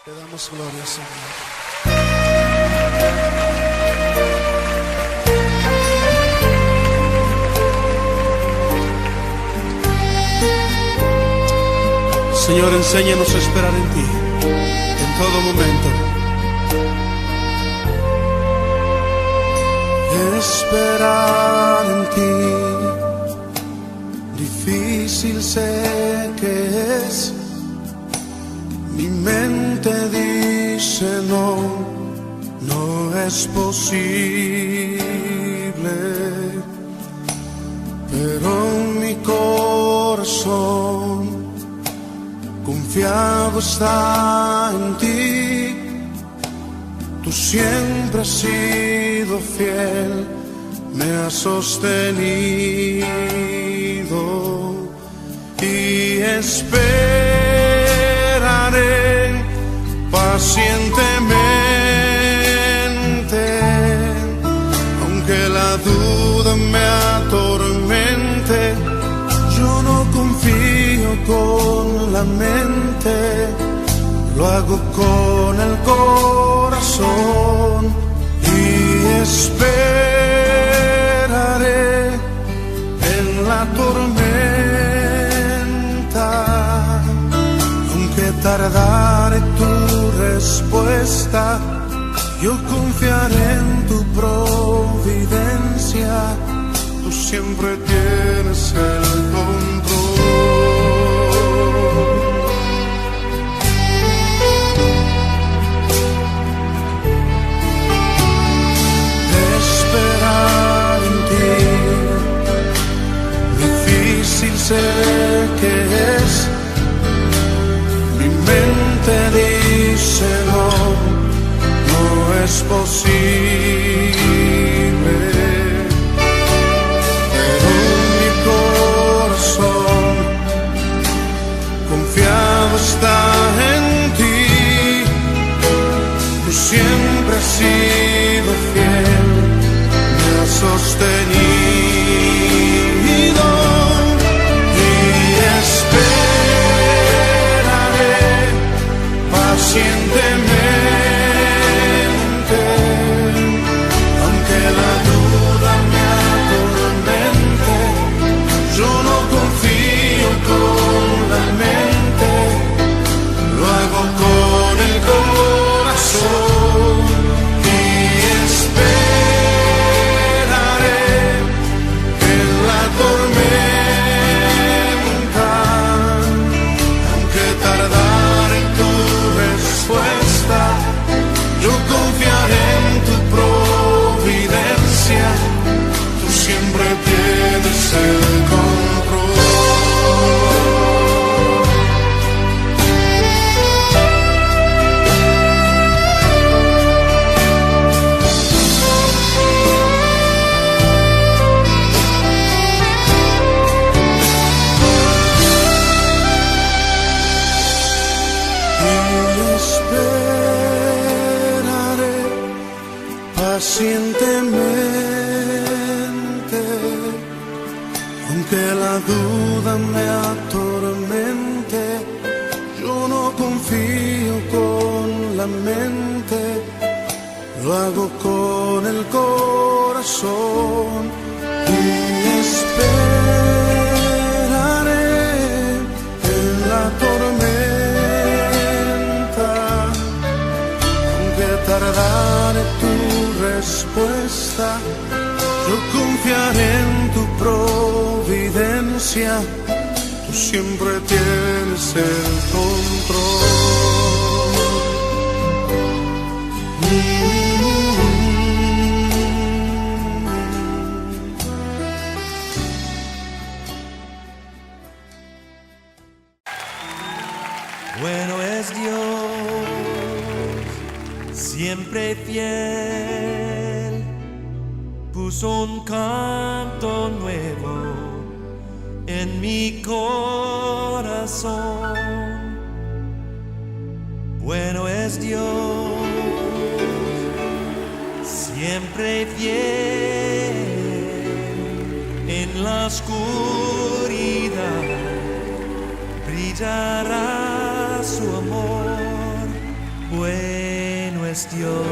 Te damos gloria, Señor. Señor, enséñanos a esperar en ti, en todo momento. Esperar en ti, difícil sé que es. Mi mente dice no, no es posible, pero mi corazón confiado está en ti. Tú siempre has sido fiel, me has sostenido y esperaré pacientemente, aunque la duda me atormente. Yo no confío con la mente, lo hago con el corazón y esperaré en la tormenta, aunque tardare tu respuesta. Yo confiaré en tu providencia, tú siempre tienes el control. Esperar en ti, difícil sé que es. Mi mente dice no, no es posible, pero mi corazón confiado está en ti. Tú siempre has sido fiel, me has sostenido y esperaré pacientemente, aunque la duda me atormente. Yo no confío con la mente, lo hago con el corazón y esperaré en la tormenta, aunque tardare tu respuesta. Yo confiaré en tu providencia, tú siempre tienes el control. Y esperaré pacientemente, aunque la duda me atormente. Yo no confío con la mente, lo hago con el corazón y esperaré en la tormenta, aunque tardare tu respuesta. Yo confiaré en tu providencia, tú siempre tienes el control. Bueno es Dios, siempre fiel, puso un canto nuevo en mi corazón. Bueno es Dios, siempre fiel, en la oscuridad brillará su amor es Dios,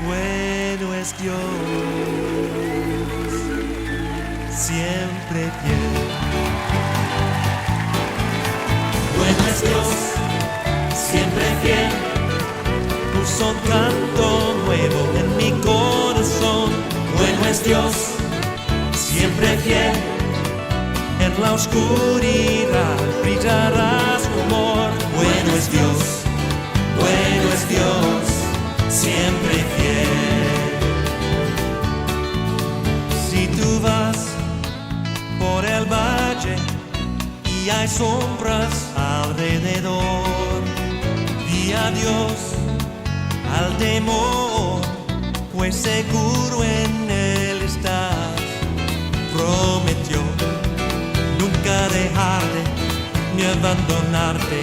bueno es Dios, siempre fiel. Bueno es Dios, siempre fiel, puso un canto nuevo en mi corazón. Bueno es Dios, siempre fiel, en la oscuridad brillará su amor. Bueno es Dios, siempre fiel. Si tú vas por el valle y hay sombras alrededor, di adiós al temor, pues seguro en él estás. Prometió nunca dejarte ni abandonarte,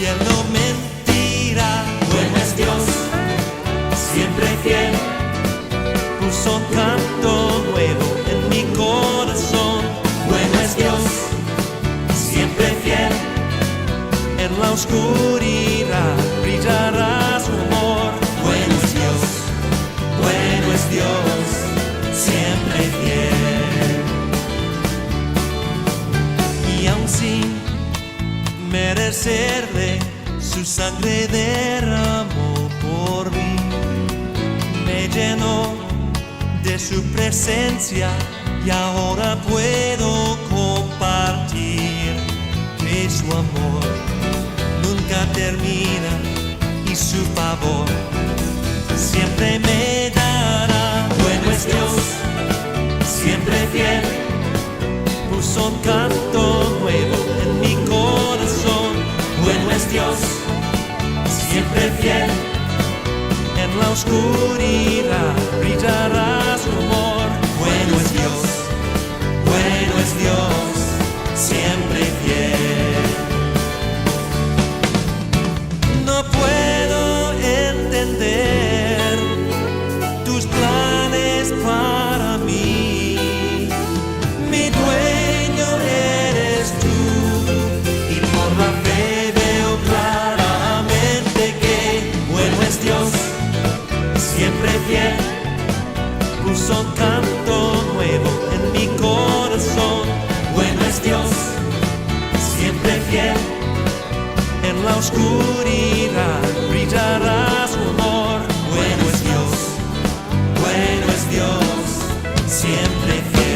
y él no mentirá. Bueno es Dios, siempre fiel, puso un canto nuevo en mi corazón. Bueno es Dios, siempre fiel, en la oscuridad brillará su amor. Bueno es Dios, siempre fiel. Y aun sin merecerle, su sangre derramó por mí, me llenó de su presencia y ahora puedo compartir que su amor nunca termina y su favor siempre me dará. Bueno es Dios, siempre fiel, puso un canto nuevo en mi corazón. Bueno es Dios, siempre fiel, en la oscuridad brillará su amor. Bueno es Dios, siempre fiel. No puedo entender tus planes para mí, mi dueño eres tú, y por la fe veo claramente que bueno es Dios, siempre fiel, puso un canto nuevo en mi corazón. Bueno es Dios, siempre fiel, en la oscuridad brillará su amor. Bueno es Dios, siempre fiel.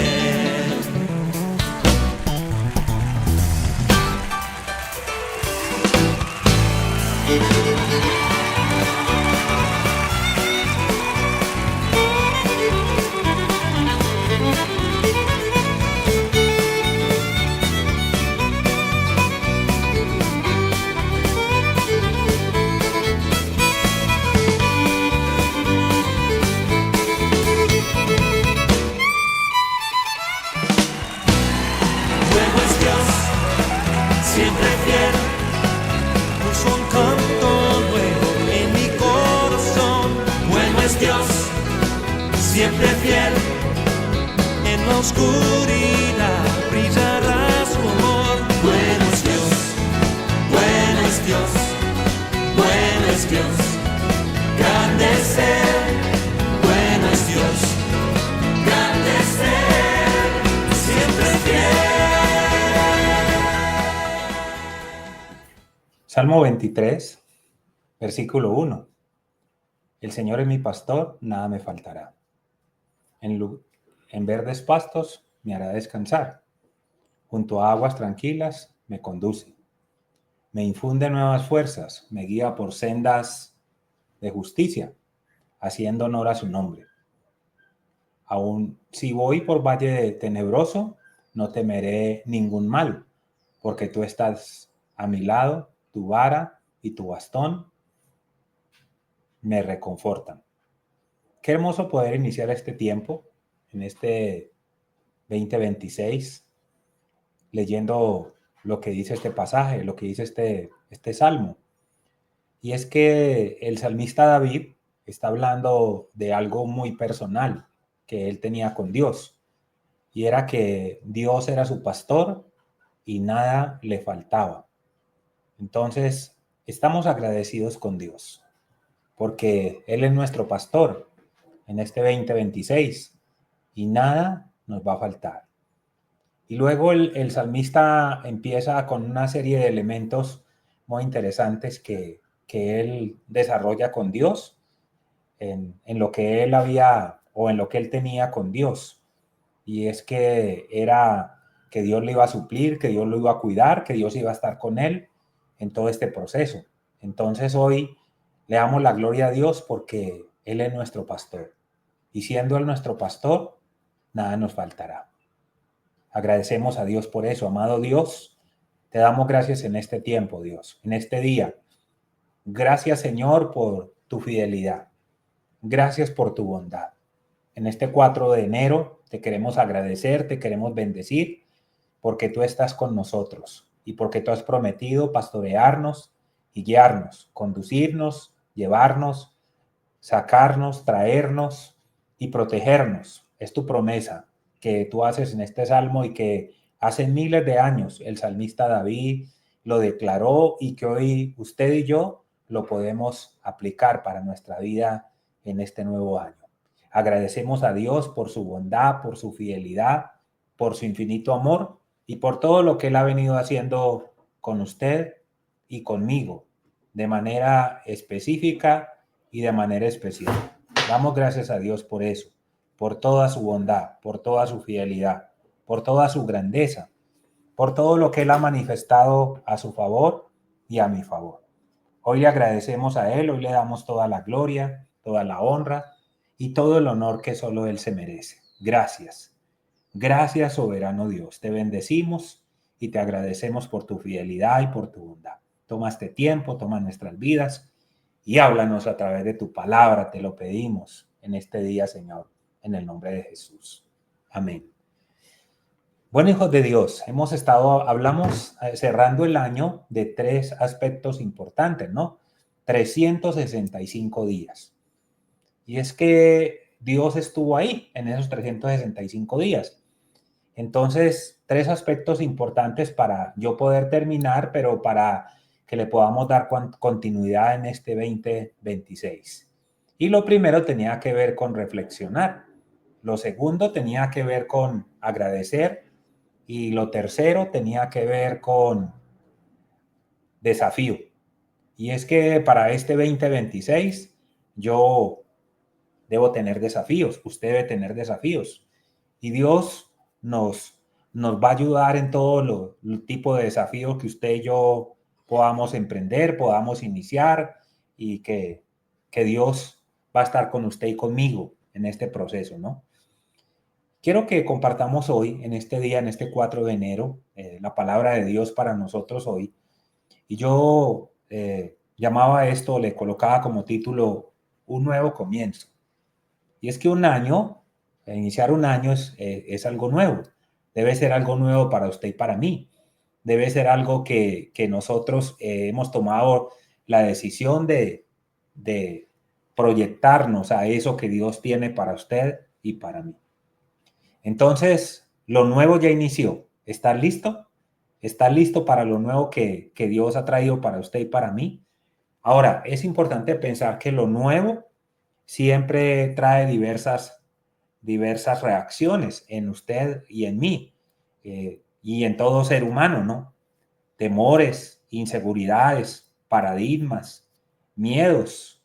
Bueno es Dios, siempre fiel, puso un canto nuevo en mi corazón. Bueno es Dios, siempre fiel, en la oscuridad brillará su amor. Bueno es Dios, grande es Él. Bueno es Dios, grande es Él, siempre fiel. Salmo 23, versículo 1. El Señor es mi pastor, nada me faltará. En verdes pastos me hará descansar. Junto a aguas tranquilas me conduce. Me infunde nuevas fuerzas, me guía por sendas de justicia, haciendo honor a su nombre. Aun si voy por valle tenebroso, no temeré ningún mal, porque tú estás a mi lado, tu vara y tu bastón me reconfortan. Qué hermoso poder iniciar este tiempo, en este 2026, leyendo lo que dice este pasaje, lo que dice este salmo. Y es que el salmista David está hablando de algo muy personal que él tenía con Dios. Y era que Dios era su pastor y nada le faltaba. Entonces, Estamos agradecidos con Dios porque Él es nuestro pastor en este 2026 y nada nos va a faltar. Y luego el salmista empieza con una serie de elementos muy interesantes que él desarrolla con Dios en lo que él había o en lo que él tenía con Dios. Y es que era que Dios le iba a suplir, que Dios lo iba a cuidar, que Dios iba a estar con él en todo este proceso. Entonces hoy le damos la gloria a Dios porque Él es nuestro pastor. Y siendo Él nuestro pastor, nada nos faltará. Agradecemos a Dios por eso. Amado Dios, te damos gracias en este tiempo, Dios, en este día. Gracias, Señor, por tu fidelidad. Gracias por tu bondad. En este 4 de enero te queremos agradecer, te queremos bendecir, porque tú estás con nosotros y porque tú has prometido pastorearnos y guiarnos, conducirnos, llevarnos, sacarnos, traernos y protegernos. Es tu promesa que tú haces en este salmo y que hace miles de años el salmista David lo declaró y que hoy usted y yo lo podemos aplicar para nuestra vida en este nuevo año. Agradecemos a Dios por su bondad, por su fidelidad, por su infinito amor y por todo lo que Él ha venido haciendo con usted y conmigo de manera específica y de manera especial. Damos gracias a Dios por eso, por toda su bondad, por toda su fidelidad, por toda su grandeza, por todo lo que Él ha manifestado a su favor y a mi favor. Hoy le agradecemos a Él, hoy le damos toda la gloria, toda la honra y todo el honor que solo Él se merece. Gracias. Gracias, soberano Dios. Te bendecimos y te agradecemos por tu fidelidad y por tu bondad. Toma este tiempo, toma nuestras vidas y háblanos a través de tu palabra. Te lo pedimos en este día, Señor, en el nombre de Jesús. Amén. Bueno, hijos de Dios, hablamos cerrando el año de 3 aspectos importantes, ¿no? 365 días. Y es que Dios estuvo ahí en esos 365 días. Entonces, 3 aspectos importantes para yo poder terminar, pero para que le podamos dar continuidad en este 2026. Y lo primero tenía que ver con reflexionar. Lo segundo tenía que ver con agradecer. Y lo tercero tenía que ver con desafío. Y es que para este 2026 yo debo tener desafíos, usted debe tener desafíos. Y Dios nos va a ayudar en todo el tipo de desafíos que usted y yo podamos emprender, podamos iniciar y que Dios va a estar con usted y conmigo en este proceso, ¿no? Quiero que compartamos hoy, en este día, en este 4 de enero, la palabra de Dios para nosotros hoy. Y yo llamaba esto, le colocaba como título, un nuevo comienzo. Y es que un año, iniciar un año es algo nuevo. Debe ser algo nuevo para usted y para mí. Debe ser algo que nosotros hemos tomado la decisión de proyectarnos a eso que Dios tiene para usted y para mí. Entonces, lo nuevo ya inició. ¿Estás listo? ¿Estás listo para lo nuevo que Dios ha traído para usted y para mí? Ahora, es importante pensar que lo nuevo siempre trae diversas reacciones en usted y en mí, y en todo ser humano, ¿no? Temores, inseguridades, paradigmas, miedos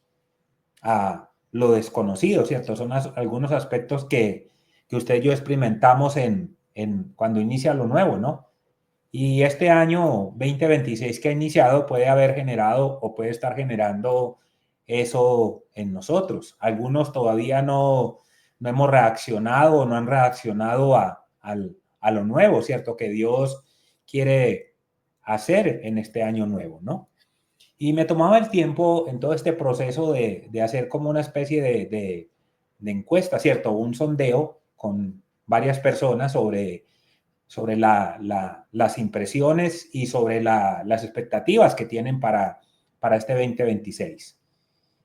a lo desconocido, ¿cierto? Son algunos aspectos que usted y yo experimentamos cuando inicia lo nuevo, ¿no? Y este año 2026 que ha iniciado puede haber generado o puede estar generando eso en nosotros. Algunos todavía no hemos reaccionado o no han reaccionado a lo nuevo, ¿cierto? Que Dios quiere hacer en este año nuevo, ¿no? Y me tomaba el tiempo en todo este proceso de hacer como una especie de encuesta, ¿cierto? Un sondeo con varias personas sobre las impresiones y sobre las expectativas que tienen para este 2026.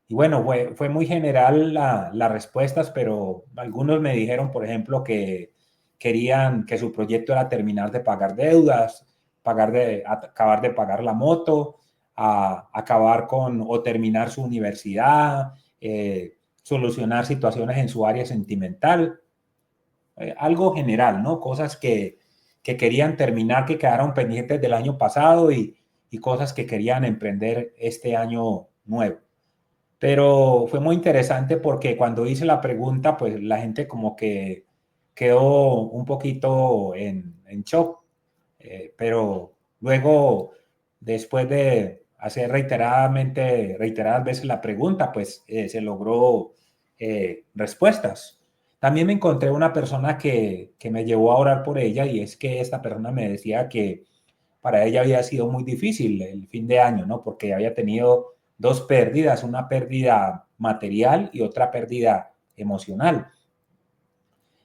Y bueno, fue muy general las respuestas, pero algunos me dijeron, por ejemplo, que querían que su proyecto era terminar de pagar deudas, acabar de pagar la moto. a acabar con o terminar su universidad, solucionar situaciones en su área sentimental, algo general, ¿no? Cosas que querían terminar, que quedaron pendientes del año pasado y cosas que querían emprender este año nuevo. Pero fue muy interesante porque cuando hice la pregunta, pues la gente como que quedó un poquito en shock. Pero luego, después de hacer reiteradas veces la pregunta, pues se logró respuestas. También me encontré una persona que me llevó a orar por ella, y es que esta persona me decía que para ella había sido muy difícil el fin de año, ¿no? Porque había tenido dos pérdidas, una pérdida material y otra pérdida emocional.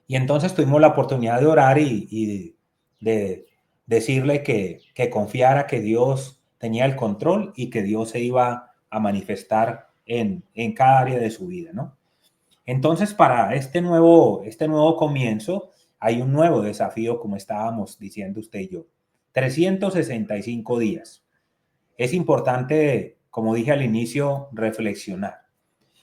Y entonces tuvimos la oportunidad de orar y de decirle que confiara que Dios tenía el control y que Dios se iba a manifestar en cada área de su vida, ¿no? Entonces, para este nuevo comienzo, hay un nuevo desafío, como estábamos diciendo usted y yo. 365 días. Es importante, como dije al inicio, reflexionar.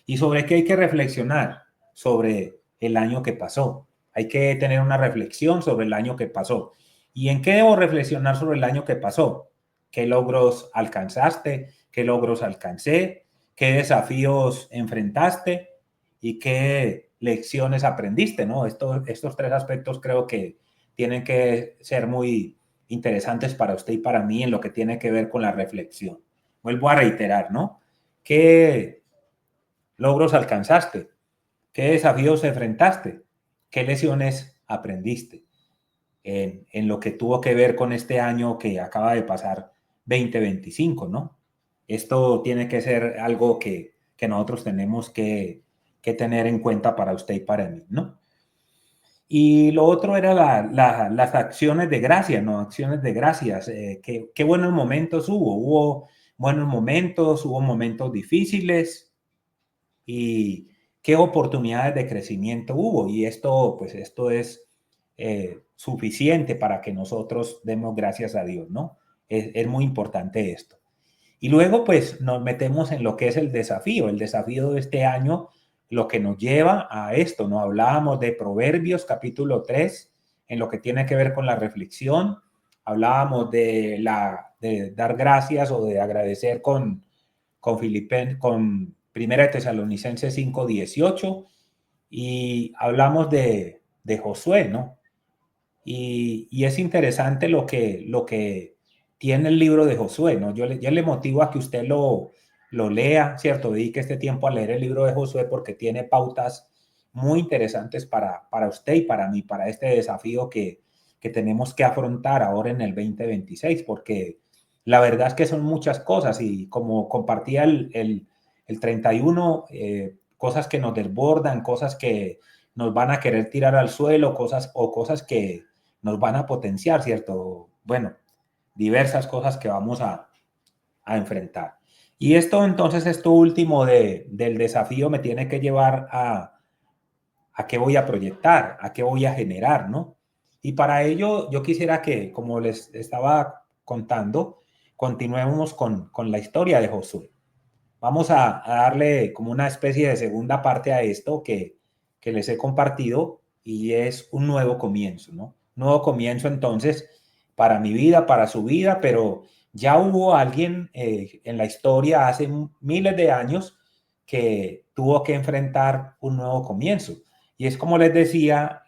¿Y sobre qué hay que reflexionar? Sobre el año que pasó. Hay que tener una reflexión sobre el año que pasó. ¿Y en qué debo reflexionar sobre el año que pasó? ¿Qué logros alcanzaste? ¿Qué logros alcancé? ¿Qué desafíos enfrentaste? ¿Y qué lecciones aprendiste? ¿No? Estos tres aspectos creo que tienen que ser muy interesantes para usted y para mí en lo que tiene que ver con la reflexión. Vuelvo a reiterar, ¿no? ¿Qué logros alcanzaste? ¿Qué desafíos enfrentaste? ¿Qué lecciones aprendiste en lo que tuvo que ver con este año que acaba de pasar 2025, ¿no? Esto tiene que ser algo que nosotros tenemos que tener en cuenta para usted y para mí, ¿no? Y lo otro era las acciones de gracias, ¿no? Acciones de gracias. Qué buenos momentos hubo. Hubo buenos momentos, hubo momentos difíciles y qué oportunidades de crecimiento hubo. Y esto, pues esto es suficiente para que nosotros demos gracias a Dios, ¿no? Es muy importante esto. Y luego, pues, nos metemos en lo que es el desafío de este año, lo que nos lleva a esto, ¿no? Hablábamos de Proverbios capítulo 3, en lo que tiene que ver con la reflexión. Hablábamos de dar gracias o de agradecer con Primera de Tesalonicenses 5:18, y hablamos de Josué, ¿no? Y es interesante lo que tiene el libro de Josué, ¿no? Yo le motivo a que usted lo lea, ¿cierto? Dedique este tiempo a leer el libro de Josué porque tiene pautas muy interesantes para usted y para mí, para este desafío que tenemos que afrontar ahora en el 2026, porque la verdad es que son muchas cosas y como compartía el 31, cosas que nos desbordan, cosas que nos van a querer tirar al suelo, cosas que nos van a potenciar, ¿cierto? Bueno, diversas cosas que vamos a enfrentar. Y esto último del desafío me tiene que llevar a qué voy a proyectar, a qué voy a generar, ¿no? Y para ello yo quisiera que, como les estaba contando, continuemos con la historia de Josué. Vamos a darle como una especie de segunda parte a esto que les he compartido, y es un nuevo comienzo, ¿no? Nuevo comienzo entonces para mi vida, para su vida, pero ya hubo alguien en la historia hace miles de años que tuvo que enfrentar un nuevo comienzo. Y es como les decía,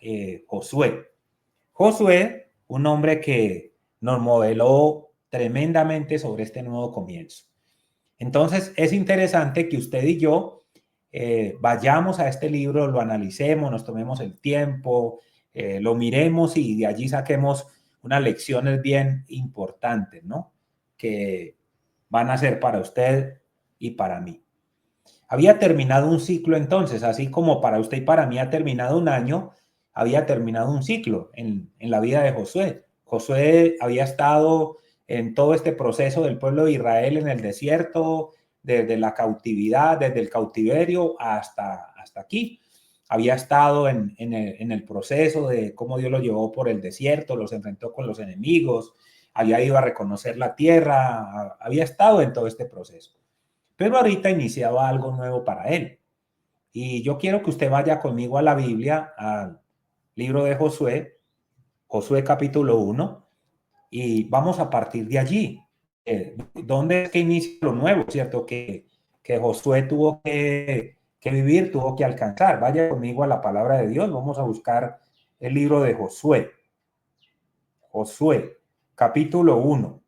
Josué. Josué, un hombre que nos modeló tremendamente sobre este nuevo comienzo. Entonces, es interesante que usted y yo vayamos a este libro, lo analicemos, nos tomemos el tiempo, lo miremos y de allí saquemos unas lecciones bien importantes, ¿no? Que van a ser para usted y para mí. Había terminado un ciclo entonces, así como para usted y para mí ha terminado un año, había terminado un ciclo en la vida de Josué. Josué había estado en todo este proceso del pueblo de Israel en el desierto, desde la cautividad, desde el cautiverio hasta aquí. Había estado en el proceso de cómo Dios lo llevó por el desierto, los enfrentó con los enemigos, había ido a reconocer la tierra, había estado en todo este proceso. Pero ahorita iniciaba algo nuevo para él. Y yo quiero que usted vaya conmigo a la Biblia, al libro de Josué, Josué capítulo 1, y vamos a partir de allí. ¿Dónde es que inicia lo nuevo, cierto? Que Josué tuvo que vivir, tuvo que alcanzar. Vaya conmigo a la palabra de Dios, vamos a buscar el libro de Josué. Josué, capítulo 1.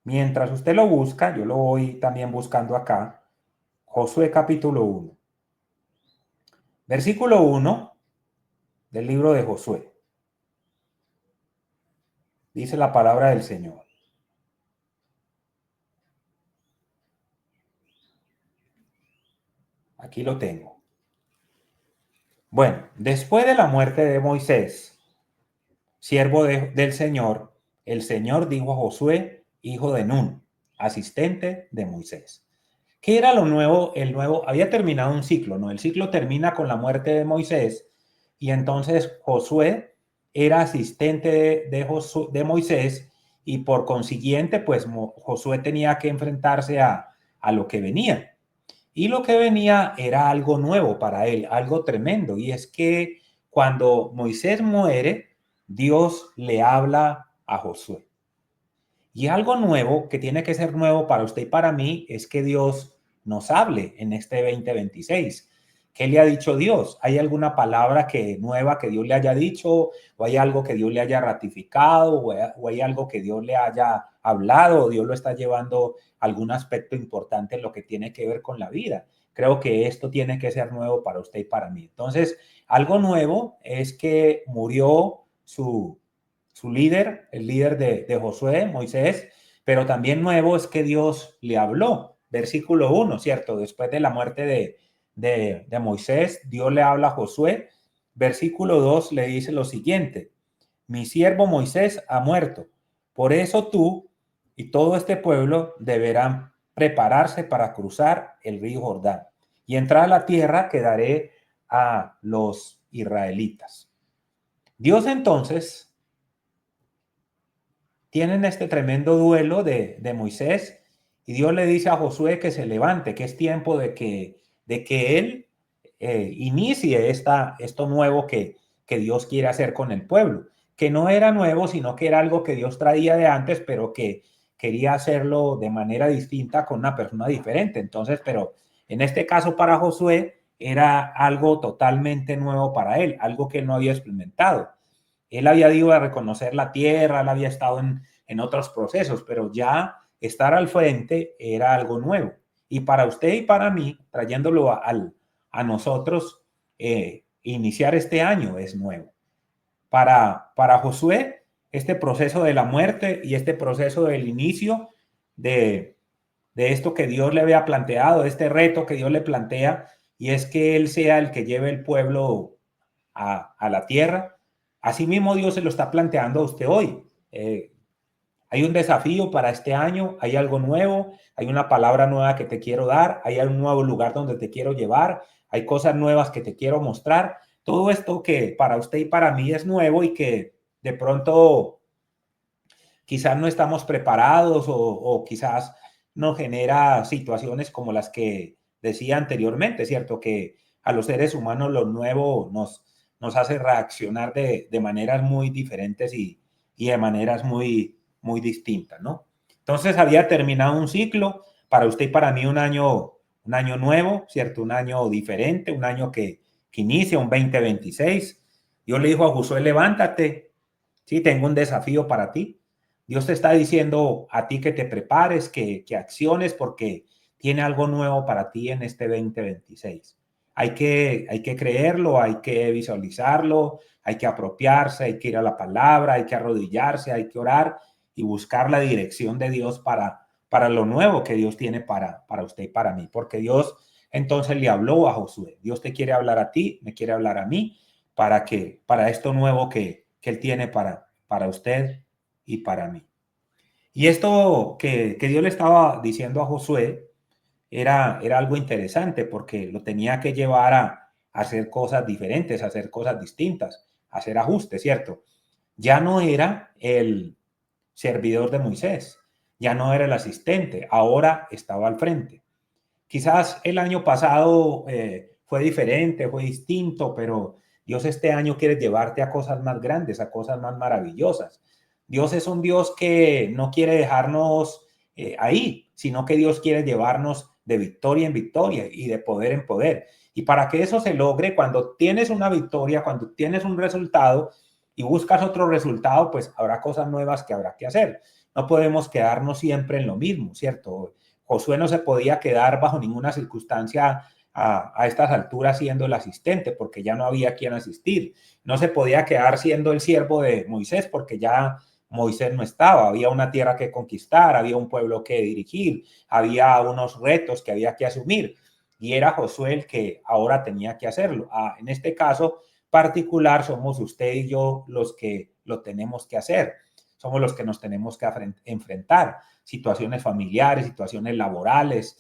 Mientras usted lo busca, yo lo voy también buscando acá. Josué, capítulo 1. Versículo 1 del libro de Josué. Dice la palabra del Señor. Aquí lo tengo. Bueno, después de la muerte de Moisés, siervo del Señor, el Señor dijo a Josué, hijo de Nun, asistente de Moisés. ¿Qué era lo nuevo? El nuevo había terminado un ciclo, ¿no? El ciclo termina con la muerte de Moisés y entonces Josué era asistente de Moisés y por consiguiente, pues Josué tenía que enfrentarse a lo que venía. Y lo que venía era algo nuevo para él, algo tremendo. Y es que cuando Moisés muere, Dios le habla a Josué. Y algo nuevo que tiene que ser nuevo para usted y para mí es que Dios nos hable en este 2026. ¿Qué le ha dicho Dios? ¿Hay alguna palabra nueva que Dios le haya dicho? ¿O hay algo que Dios le haya ratificado? ¿O hay algo que Dios le haya hablado? ¿O Dios lo está llevando a algún aspecto importante en lo que tiene que ver con la vida? Creo que esto tiene que ser nuevo para usted y para mí. Entonces, algo nuevo es que murió su líder, el líder de Josué, Moisés, pero también nuevo es que Dios le habló. Versículo 1, ¿cierto? Después de la muerte de Moisés, Dios le habla a Josué. Versículo 2 le dice lo siguiente: mi siervo Moisés ha muerto, por eso tú y todo este pueblo deberán prepararse para cruzar el río Jordán y entrar a la tierra que daré a los israelitas. Dios entonces tienen este tremendo duelo de Moisés y Dios le dice a Josué que se levante, que es tiempo de que él inicie esto nuevo que Dios quiere hacer con el pueblo, que no era nuevo, sino que era algo que Dios traía de antes, pero que quería hacerlo de manera distinta con una persona diferente. Entonces, pero en este caso para Josué era algo totalmente nuevo para él, algo que él no había experimentado. Él había ido a reconocer la tierra, él había estado en otros procesos, pero ya estar al frente era algo nuevo. Y para usted y para mí, trayéndolo a nosotros, iniciar este año es nuevo. Para Josué, este proceso de la muerte y este proceso del inicio de esto que Dios le había planteado, este reto que Dios le plantea, y es que él sea el que lleve el pueblo a la tierra. Asimismo, Dios se lo está planteando a usted hoy. Hay un desafío para este año, hay algo nuevo, hay una palabra nueva que te quiero dar, hay un nuevo lugar donde te quiero llevar, hay cosas nuevas que te quiero mostrar. Todo esto que para usted y para mí es nuevo y que de pronto quizás no estamos preparados o quizás nos genera situaciones como las que decía anteriormente, ¿cierto? Que a los seres humanos lo nuevo nos hace reaccionar de maneras muy diferentes y de maneras muy, muy distintas, ¿no? Entonces había terminado un ciclo, para usted y para mí un año nuevo, ¿cierto? Un año diferente, un año que inicia, un 2026. Dios le dijo a Josué, levántate, sí, tengo un desafío para ti. Dios te está diciendo a ti que te prepares, que acciones, porque tiene algo nuevo para ti en este 2026. Hay que creerlo, hay que visualizarlo, hay que apropiarse, hay que ir a la palabra, hay que arrodillarse, hay que orar y buscar la dirección de Dios para lo nuevo que Dios tiene para usted y para mí. Porque Dios entonces le habló a Josué. Dios te quiere hablar a ti, me quiere hablar a mí, para esto nuevo que Él tiene para usted y para mí. Y esto que Dios le estaba diciendo a Josué era algo interesante porque lo tenía que llevar a hacer cosas diferentes, a hacer cosas distintas, a hacer ajustes, ¿cierto? Ya no era servidor de Moisés, ya no era el asistente, ahora estaba al frente. Quizás el año pasado fue diferente, fue distinto, pero Dios este año quiere llevarte a cosas más grandes, a cosas más maravillosas. Dios es un Dios que no quiere dejarnos ahí, sino que Dios quiere llevarnos de victoria en victoria y de poder en poder. Y para que eso se logre, cuando tienes una victoria, cuando tienes un resultado y buscas otro resultado, pues habrá cosas nuevas que habrá que hacer. No podemos quedarnos siempre en lo mismo, ¿cierto? Josué no se podía quedar bajo ninguna circunstancia a estas alturas siendo el asistente, porque ya no había quien asistir. No se podía quedar siendo el siervo de Moisés, porque ya Moisés no estaba. Había una tierra que conquistar, había un pueblo que dirigir, había unos retos que había que asumir. Y era Josué el que ahora tenía que hacerlo. En este caso particular somos usted y yo los que lo tenemos que hacer. Somos los que nos tenemos que enfrentar. Situaciones familiares, situaciones laborales,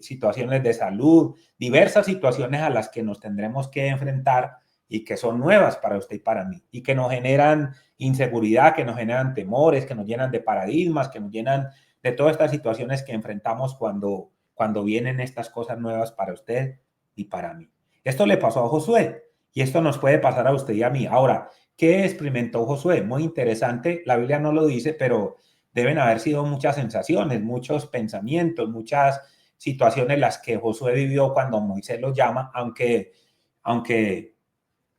situaciones de salud, diversas situaciones a las que nos tendremos que enfrentar y que son nuevas para usted y para mí y que nos generan inseguridad, que nos generan temores, que nos llenan de paradigmas, que nos llenan de todas estas situaciones que enfrentamos cuando vienen estas cosas nuevas para usted y para mí. Esto le pasó a Josué y esto nos puede pasar a usted y a mí. Ahora, ¿qué experimentó Josué? Muy interesante, la Biblia no lo dice, pero deben haber sido muchas sensaciones, muchos pensamientos, muchas situaciones las que Josué vivió cuando Moisés lo llama, aunque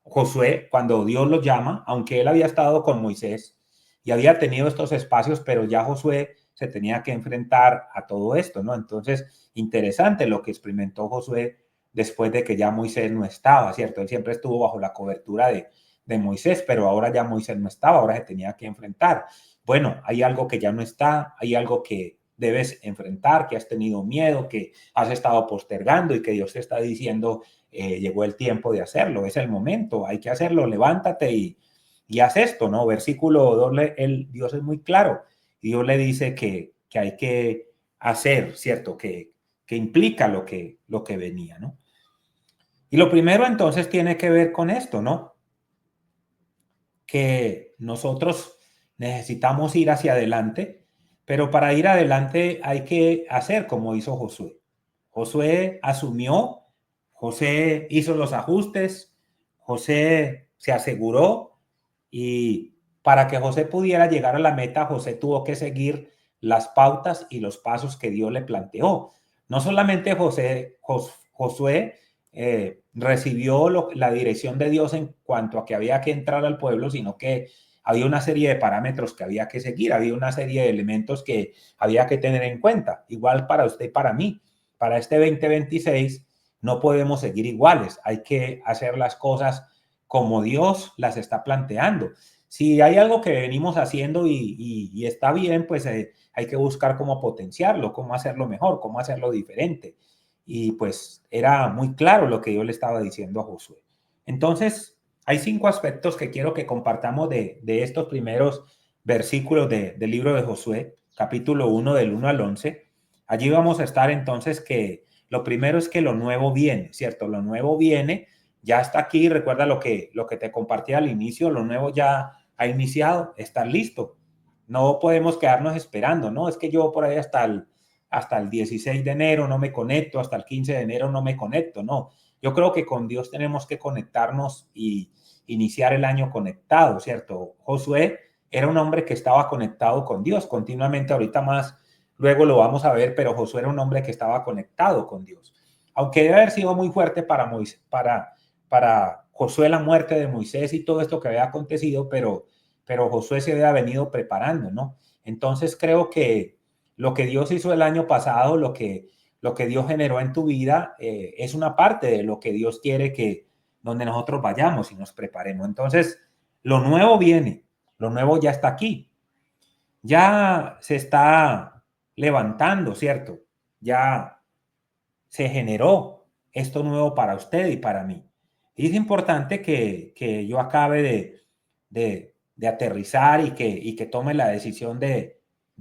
Josué, cuando Dios lo llama, aunque él había estado con Moisés y había tenido estos espacios, pero ya Josué se tenía que enfrentar a todo esto, ¿no? Entonces, interesante lo que experimentó Josué después de que ya Moisés no estaba, ¿cierto? Él siempre estuvo bajo la cobertura de Moisés, pero ahora ya Moisés no estaba, ahora se tenía que enfrentar. Bueno, hay algo que ya no está, hay algo que debes enfrentar, que has tenido miedo, que has estado postergando y que Dios te está diciendo, llegó el tiempo de hacerlo, es el momento, hay que hacerlo, levántate y haz esto, ¿no? Versículo 2, Dios es muy claro, y Dios le dice que hay que hacer, ¿cierto? Que implica lo que venía, ¿no? Y lo primero entonces tiene que ver con esto, ¿no? Que nosotros necesitamos ir hacia adelante, pero para ir adelante hay que hacer como hizo Josué. Josué asumió, José hizo los ajustes, José se aseguró y para que José pudiera llegar a la meta, José tuvo que seguir las pautas y los pasos que Dios le planteó. No solamente Josué recibió la dirección de Dios en cuanto a que había que entrar al pueblo, sino que había una serie de parámetros que había que seguir, había una serie de elementos que había que tener en cuenta, igual para usted y para mí. Para este 2026 no podemos seguir iguales, hay que hacer las cosas como Dios las está planteando. Si hay algo que venimos haciendo y está bien, pues hay que buscar cómo potenciarlo, cómo hacerlo mejor, cómo hacerlo diferente. Y pues era muy claro lo que yo le estaba diciendo a Josué. Entonces, hay 5 aspectos que quiero que compartamos de estos primeros versículos del libro de Josué, capítulo 1, del 1 al 11. Allí vamos a estar entonces que lo primero es que lo nuevo viene, ¿cierto? Lo nuevo viene, ya está aquí, recuerda lo que te compartí al inicio, lo nuevo ya ha iniciado, está listo. No podemos quedarnos esperando, ¿no? Es que yo por ahí hasta el 16 de enero no me conecto, hasta el 15 de enero no me conecto, no. Yo creo que con Dios tenemos que conectarnos y iniciar el año conectado, ¿cierto? Josué era un hombre que estaba conectado con Dios continuamente, ahorita más, luego lo vamos a ver, pero Josué era un hombre que estaba conectado con Dios. Aunque debe haber sido muy fuerte para Josué la muerte de Moisés y todo esto que había acontecido, pero Josué se había venido preparando, ¿no? Entonces creo que lo que Dios hizo el año pasado, lo que Dios generó en tu vida, es una parte de lo que Dios quiere que donde nosotros vayamos y nos preparemos. Entonces, lo nuevo viene, lo nuevo ya está aquí, ya se está levantando, ¿cierto? Ya se generó esto nuevo para usted y para mí. Y es importante que yo acabe de aterrizar y que tome la decisión de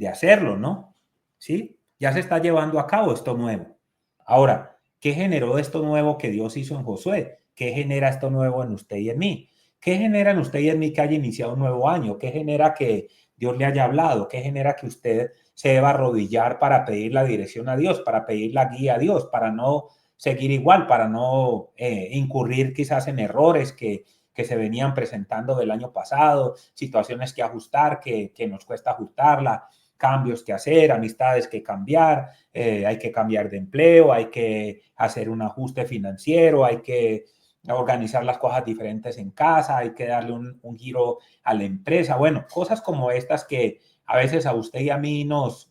hacerlo, ¿no? ¿Sí? Ya se está llevando a cabo esto nuevo. Ahora, ¿qué generó esto nuevo que Dios hizo en Josué? ¿Qué genera esto nuevo en usted y en mí? ¿Qué genera en usted y en mí que haya iniciado un nuevo año? ¿Qué genera que Dios le haya hablado? ¿Qué genera que usted se deba arrodillar para pedir la dirección a Dios, para pedir la guía a Dios, para no seguir igual, para no incurrir quizás en errores que se venían presentando del año pasado, situaciones que ajustar, que nos cuesta ajustarla, cambios que hacer, amistades que cambiar, hay que cambiar de empleo, hay que hacer un ajuste financiero, hay que organizar las cosas diferentes en casa, hay que darle un giro a la empresa. Bueno, cosas como estas que a veces a usted y a mí nos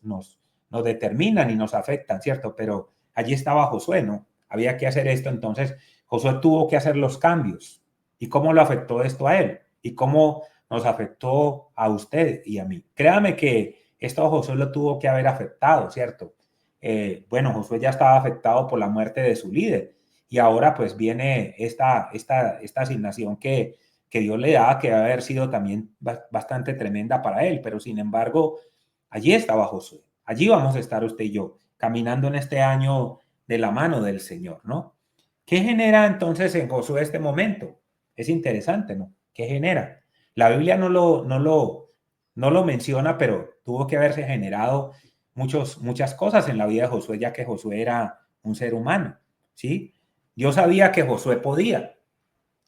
determinan y nos afectan, ¿cierto? Pero allí estaba Josué, ¿no? Había que hacer esto, entonces Josué tuvo que hacer los cambios. ¿Y cómo lo afectó esto a él? ¿Y cómo nos afectó a usted y a mí? Créame que esto a Josué lo tuvo que haber afectado, ¿cierto? Bueno, Josué ya estaba afectado por la muerte de su líder y ahora pues viene esta asignación que Dios le da, que debe haber sido también bastante tremenda para él, pero sin embargo, allí estaba Josué. Allí vamos a estar usted y yo, caminando en este año de la mano del Señor, ¿no? ¿Qué genera entonces en Josué este momento? Es interesante, ¿no? ¿Qué genera? La Biblia no lo menciona, pero tuvo que haberse generado muchas cosas en la vida de Josué, ya que Josué era un ser humano, ¿sí? Dios sabía que Josué podía.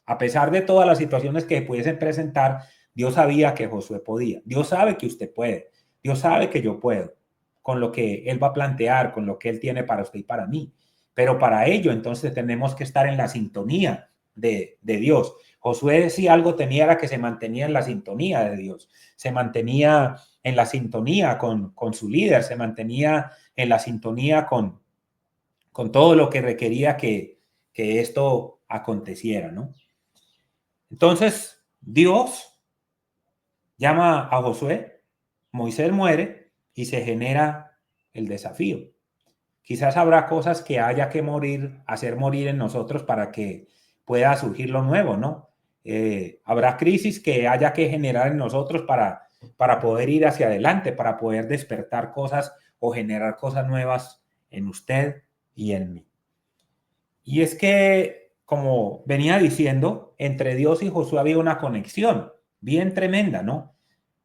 A pesar de todas las situaciones que pudiesen presentar, Dios sabía que Josué podía. Dios sabe que usted puede. Dios sabe que yo puedo, con lo que Él va a plantear, con lo que Él tiene para usted y para mí. Pero para ello, entonces, tenemos que estar en la sintonía de Dios. Josué, si algo tenía, era que se mantenía en la sintonía de Dios. Se mantenía en la sintonía con su líder, se mantenía en la sintonía con todo lo que requería que esto aconteciera, ¿no? Entonces, Dios llama a Josué, Moisés muere y se genera el desafío. Quizás habrá cosas que haya que hacer morir en nosotros para que pueda surgir lo nuevo, ¿no? Habrá crisis que haya que generar en nosotros para poder ir hacia adelante, para poder despertar cosas o generar cosas nuevas en usted y en mí. Y es que, como venía diciendo, entre Dios y Josué había una conexión bien tremenda, ¿no?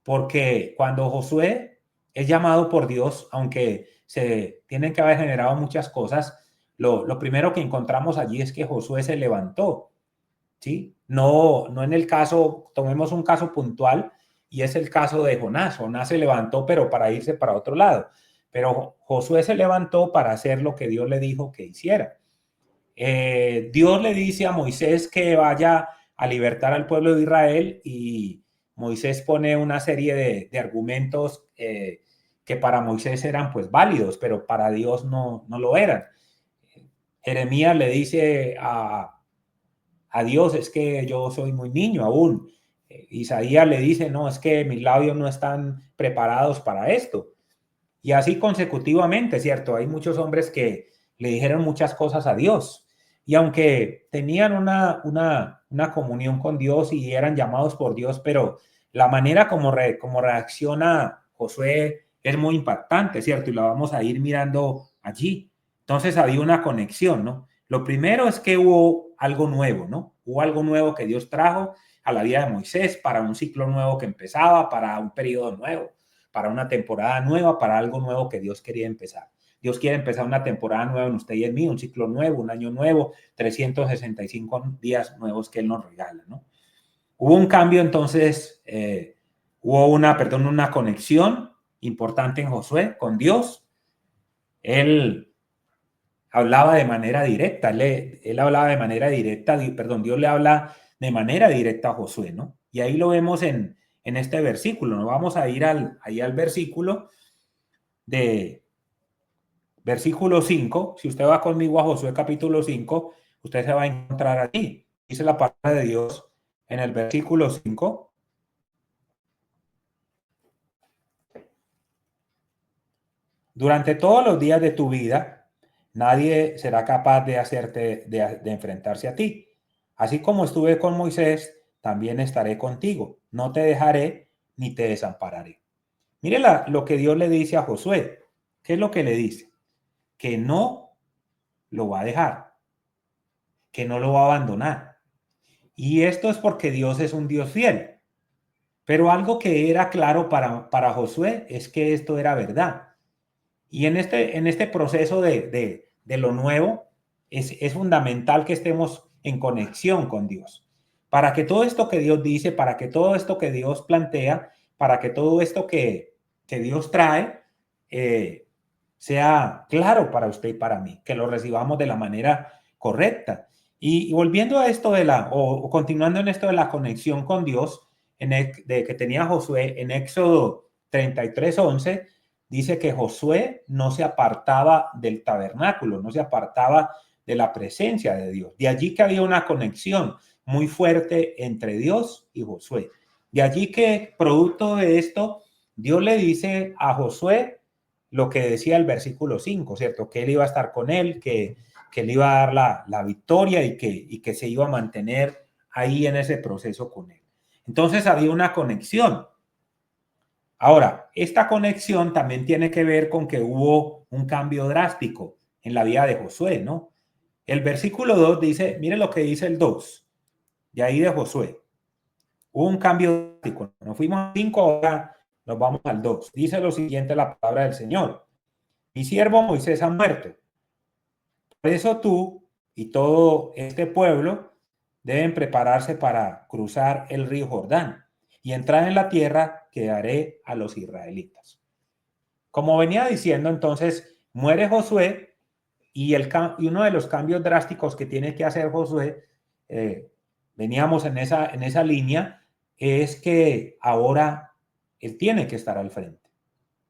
Porque cuando Josué es llamado por Dios, aunque se tienen que haber generado muchas cosas, lo primero que encontramos allí es que Josué se levantó, ¿sí? No en el caso, tomemos un caso puntual, y es el caso de Jonás. Jonás se levantó, pero para irse para otro lado. Pero Josué se levantó para hacer lo que Dios le dijo que hiciera. Dios le dice a Moisés que vaya a libertar al pueblo de Israel y Moisés pone una serie de argumentos que para Moisés eran pues válidos, pero para Dios no lo eran. Jeremías le dice a Dios, es que yo soy muy niño aún. Isaías le dice, no, es que mis labios no están preparados para esto. Y así consecutivamente, ¿cierto? Hay muchos hombres que le dijeron muchas cosas a Dios. Y aunque tenían una comunión con Dios y eran llamados por Dios, pero la manera como reacciona Josué es muy impactante, ¿cierto? Y la vamos a ir mirando allí. Entonces había una conexión, ¿no? Lo primero es que hubo algo nuevo, ¿no? Hubo algo nuevo que Dios trajo a la vida de Moisés para un ciclo nuevo que empezaba, para un periodo nuevo, para una temporada nueva, para algo nuevo que Dios quería empezar. Dios quiere empezar una temporada nueva en usted y en mí, un ciclo nuevo, un año nuevo, 365 días nuevos que Él nos regala, ¿no? Hubo un cambio entonces, hubo una conexión importante en Josué con Dios. Él hablaba de manera directa, él hablaba de manera directa, Dios le habla de manera directa a Josué, ¿no? Y ahí lo vemos en este versículo, ¿no? Vamos a ir ahí al versículo de versículo 5. Si usted va conmigo a Josué capítulo 5, usted se va a encontrar aquí. Dice la palabra de Dios en el versículo 5. Durante todos los días de tu vida, nadie será capaz de enfrentarse a ti. Así como estuve con Moisés, también estaré contigo. No te dejaré ni te desampararé. Mire lo que Dios le dice a Josué. ¿Qué es lo que le dice? Que no lo va a dejar, que no lo va a abandonar. Y esto es porque Dios es un Dios fiel. Pero algo que era claro para Josué es que esto era verdad. Y en este proceso de lo nuevo es fundamental que estemos en conexión con Dios. Para que todo esto que Dios dice, para que todo esto que Dios plantea, para que todo esto que Dios trae sea claro para usted y para mí, que lo recibamos de la manera correcta. Y volviendo a esto o continuando en esto de la conexión con Dios, de que tenía Josué en Éxodo 33:11, dice que Josué no se apartaba del tabernáculo, no se apartaba de la presencia de Dios. De allí que había una conexión muy fuerte entre Dios y Josué. De allí que, producto de esto, Dios le dice a Josué lo que decía el versículo 5, ¿cierto? Que él iba a estar con él, que le iba a dar la victoria y que se iba a mantener ahí en ese proceso con él. Entonces había una conexión. Ahora, esta conexión también tiene que ver con que hubo un cambio drástico en la vida de Josué, ¿no? El versículo 2 dice, mire lo que dice el 2, de ahí de Josué. Hubo un cambio drástico. Nos fuimos a 5, ahora nos vamos al 2. Dice lo siguiente la palabra del Señor. Mi siervo Moisés ha muerto. Por eso tú y todo este pueblo deben prepararse para cruzar el río Jordán y entrar en la tierra que daré a los israelitas. Como venía diciendo, entonces muere Josué y uno de los cambios drásticos que tiene que hacer Josué, veníamos en esa línea, es que ahora él tiene que estar al frente.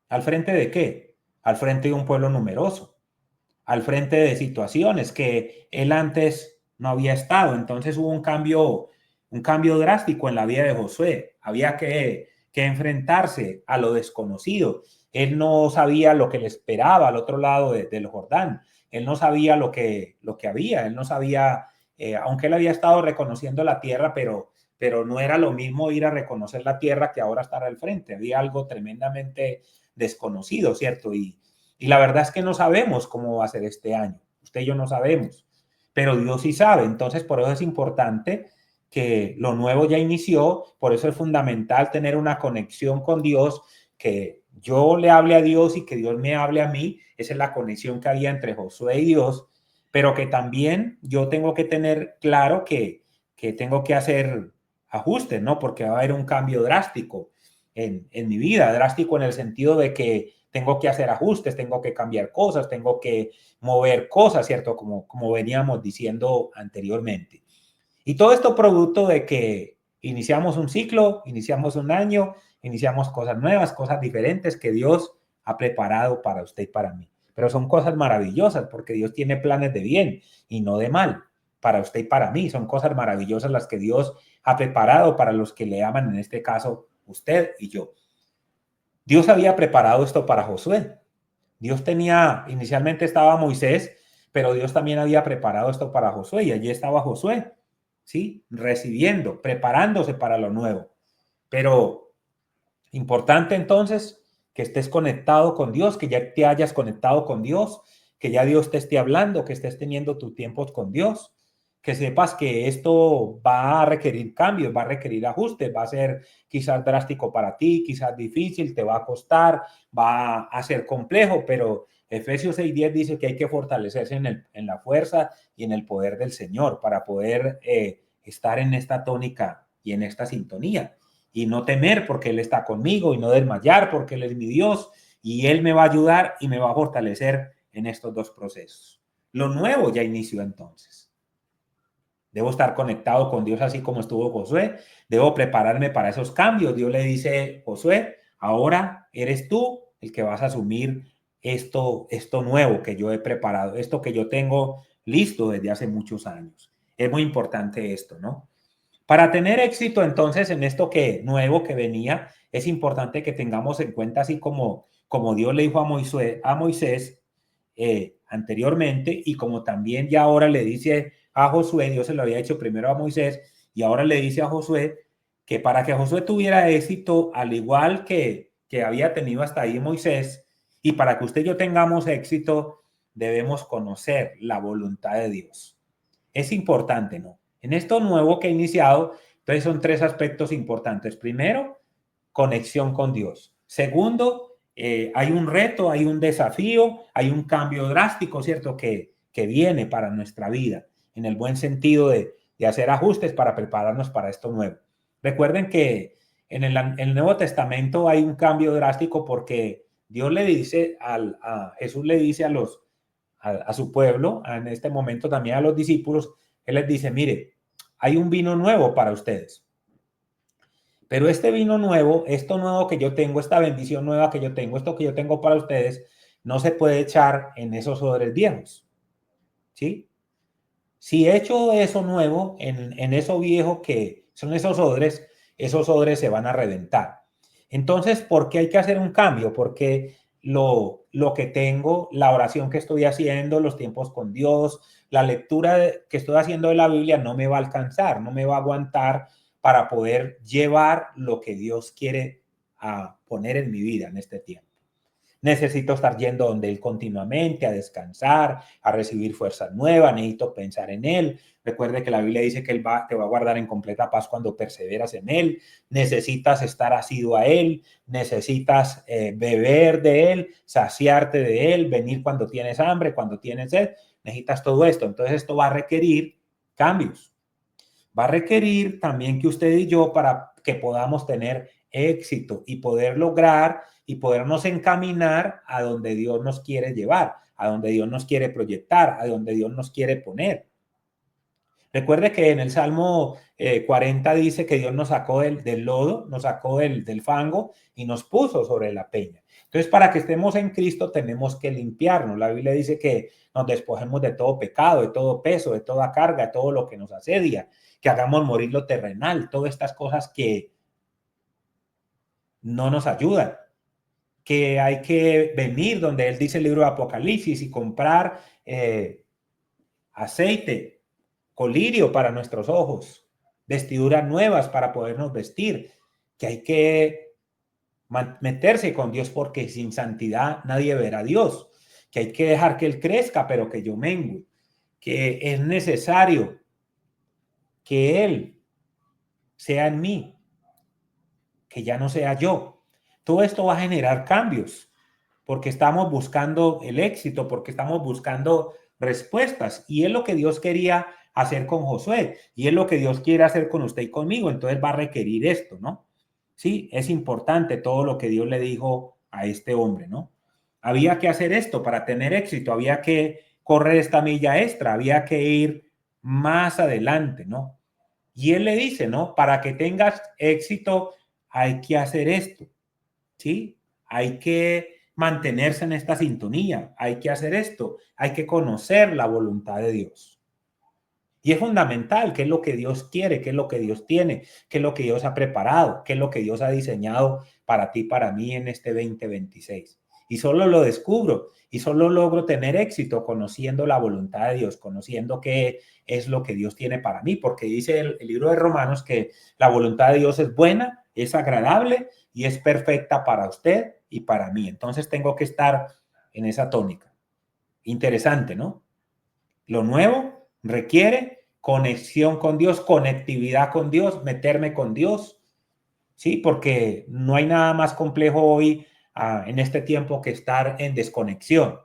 ¿Al frente de qué? Al frente de un pueblo numeroso, al frente de situaciones que él antes no había estado. Entonces hubo un cambio drástico en la vida de Josué. Había que enfrentarse a lo desconocido. Él no sabía lo que le esperaba al otro lado del Jordán. Él no sabía lo que había. Él no sabía, aunque él había estado reconociendo la tierra, pero no era lo mismo ir a reconocer la tierra que ahora estar al frente. Había algo tremendamente desconocido, ¿cierto? Y la verdad es que no sabemos cómo va a ser este año. Usted y yo no sabemos, pero Dios sí sabe. Entonces, por eso es importante que lo nuevo ya inició. Por eso es fundamental tener una conexión con Dios, que yo le hable a Dios y que Dios me hable a mí. Esa es la conexión que había entre Josué y Dios, pero que también yo tengo que tener claro que tengo que hacer ajustes, ¿no? Porque va a haber un cambio drástico en mi vida, drástico en el sentido de que tengo que hacer ajustes, tengo que cambiar cosas, tengo que mover cosas, ¿cierto? Como veníamos diciendo anteriormente. Y todo esto producto de que iniciamos un ciclo, iniciamos un año, iniciamos cosas nuevas, cosas diferentes que Dios ha preparado para usted y para mí. Pero son cosas maravillosas porque Dios tiene planes de bien y no de mal para usted y para mí. Son cosas maravillosas las que Dios ha preparado para los que le aman, en este caso usted y yo. Dios había preparado esto para Josué. Inicialmente estaba Moisés, pero Dios también había preparado esto para Josué y allí estaba Josué, ¿sí? Recibiendo, preparándose para lo nuevo. Pero importante entonces que estés conectado con Dios, que ya te hayas conectado con Dios, que ya Dios te esté hablando, que estés teniendo tus tiempos con Dios, que sepas que esto va a requerir cambios, va a requerir ajustes, va a ser quizás drástico para ti, quizás difícil, te va a costar, va a ser complejo, pero Efesios 6:10 dice que hay que fortalecerse en la fuerza y en el poder del Señor para poder estar en esta tónica y en esta sintonía y no temer porque Él está conmigo y no desmayar porque Él es mi Dios y Él me va a ayudar y me va a fortalecer en estos dos procesos. Lo nuevo ya inició entonces. Debo estar conectado con Dios así como estuvo Josué. Debo prepararme para esos cambios. Dios le dice, Josué, ahora eres tú el que vas a asumir esto nuevo que yo he preparado, esto que yo tengo listo desde hace muchos años. Es muy importante esto, ¿no? Para tener éxito entonces en esto nuevo que venía, es importante que tengamos en cuenta, así como Dios le dijo a Moisés anteriormente y como también ya ahora le dice a Josué, Dios se lo había hecho primero a Moisés y ahora le dice a Josué que para que Josué tuviera éxito, al igual que había tenido hasta ahí Moisés, y para que usted y yo tengamos éxito, debemos conocer la voluntad de Dios. Es importante, ¿no? En esto nuevo que he iniciado, entonces son tres aspectos importantes. Primero, conexión con Dios. Segundo, hay un reto, hay un desafío, hay un cambio drástico, ¿cierto? Que viene para nuestra vida, en el buen sentido de hacer ajustes para prepararnos para esto nuevo. Recuerden que en el Nuevo Testamento hay un cambio drástico porque Dios le dice, Jesús le dice a su pueblo, en este momento también a los discípulos, Él les dice, mire, hay un vino nuevo para ustedes. Pero este vino nuevo, esto nuevo que yo tengo, esta bendición nueva que yo tengo, esto que yo tengo para ustedes, no se puede echar en esos odres viejos. ¿Sí? Si echo eso nuevo en eso viejo que son esos odres se van a reventar. Entonces, ¿por qué hay que hacer un cambio? Porque lo que tengo, la oración que estoy haciendo, los tiempos con Dios, la lectura que estoy haciendo de la Biblia no me va a alcanzar, no me va a aguantar para poder llevar lo que Dios quiere a poner en mi vida en este tiempo. Necesito estar yendo donde Él continuamente, a descansar, a recibir fuerzas nuevas, necesito pensar en Él. Recuerde que la Biblia dice que Él te va a guardar en completa paz cuando perseveras en Él. Necesitas estar asiduo a Él, necesitas beber de Él, saciarte de Él, venir cuando tienes hambre, cuando tienes sed. Necesitas todo esto. Entonces esto va a requerir cambios. Va a requerir también que usted y yo, para que podamos tener éxito y poder lograr y podernos encaminar a donde Dios nos quiere llevar, a donde Dios nos quiere proyectar, a donde Dios nos quiere poner. Recuerde que en el Salmo 40 dice que Dios nos sacó del lodo, nos sacó del fango y nos puso sobre la peña. Entonces, para que estemos en Cristo tenemos que limpiarnos. La Biblia dice que nos despojemos de todo pecado, de todo peso, de toda carga, de todo lo que nos asedia, que hagamos morir lo terrenal, todas estas cosas que no nos ayudan, que hay que venir donde Él dice el libro de Apocalipsis y comprar aceite, colirio para nuestros ojos, vestiduras nuevas para podernos vestir, que hay que meterse con Dios porque sin santidad nadie verá a Dios, que hay que dejar que Él crezca pero que yo mengue, que es necesario que Él sea en mí, que ya no sea yo. Todo esto va a generar cambios porque estamos buscando el éxito, porque estamos buscando respuestas y es lo que Dios quería hacer con Josué y es lo que Dios quiere hacer con usted y conmigo. Entonces va a requerir esto, ¿no? Sí, es importante todo lo que Dios le dijo a este hombre, ¿no? Había que hacer esto para tener éxito, había que correr esta milla extra, había que ir más adelante, ¿no? Y él le dice, ¿no? Para que tengas éxito hay que hacer esto, ¿sí? Hay que mantenerse en esta sintonía, hay que hacer esto, hay que conocer la voluntad de Dios. Y es fundamental qué es lo que Dios quiere, qué es lo que Dios tiene, qué es lo que Dios ha preparado, qué es lo que Dios ha diseñado para ti, para mí en este 2026. Y solo lo descubro y solo logro tener éxito conociendo la voluntad de Dios, conociendo qué es lo que Dios tiene para mí, porque dice el libro de Romanos que la voluntad de Dios es buena, es agradable y es perfecta para usted y para mí. Entonces tengo que estar en esa tónica. Interesante, ¿no? Lo nuevo requiere conexión con Dios, conectividad con Dios, meterme con Dios, ¿sí? Porque no hay nada más complejo hoy en este tiempo que estar en desconexión.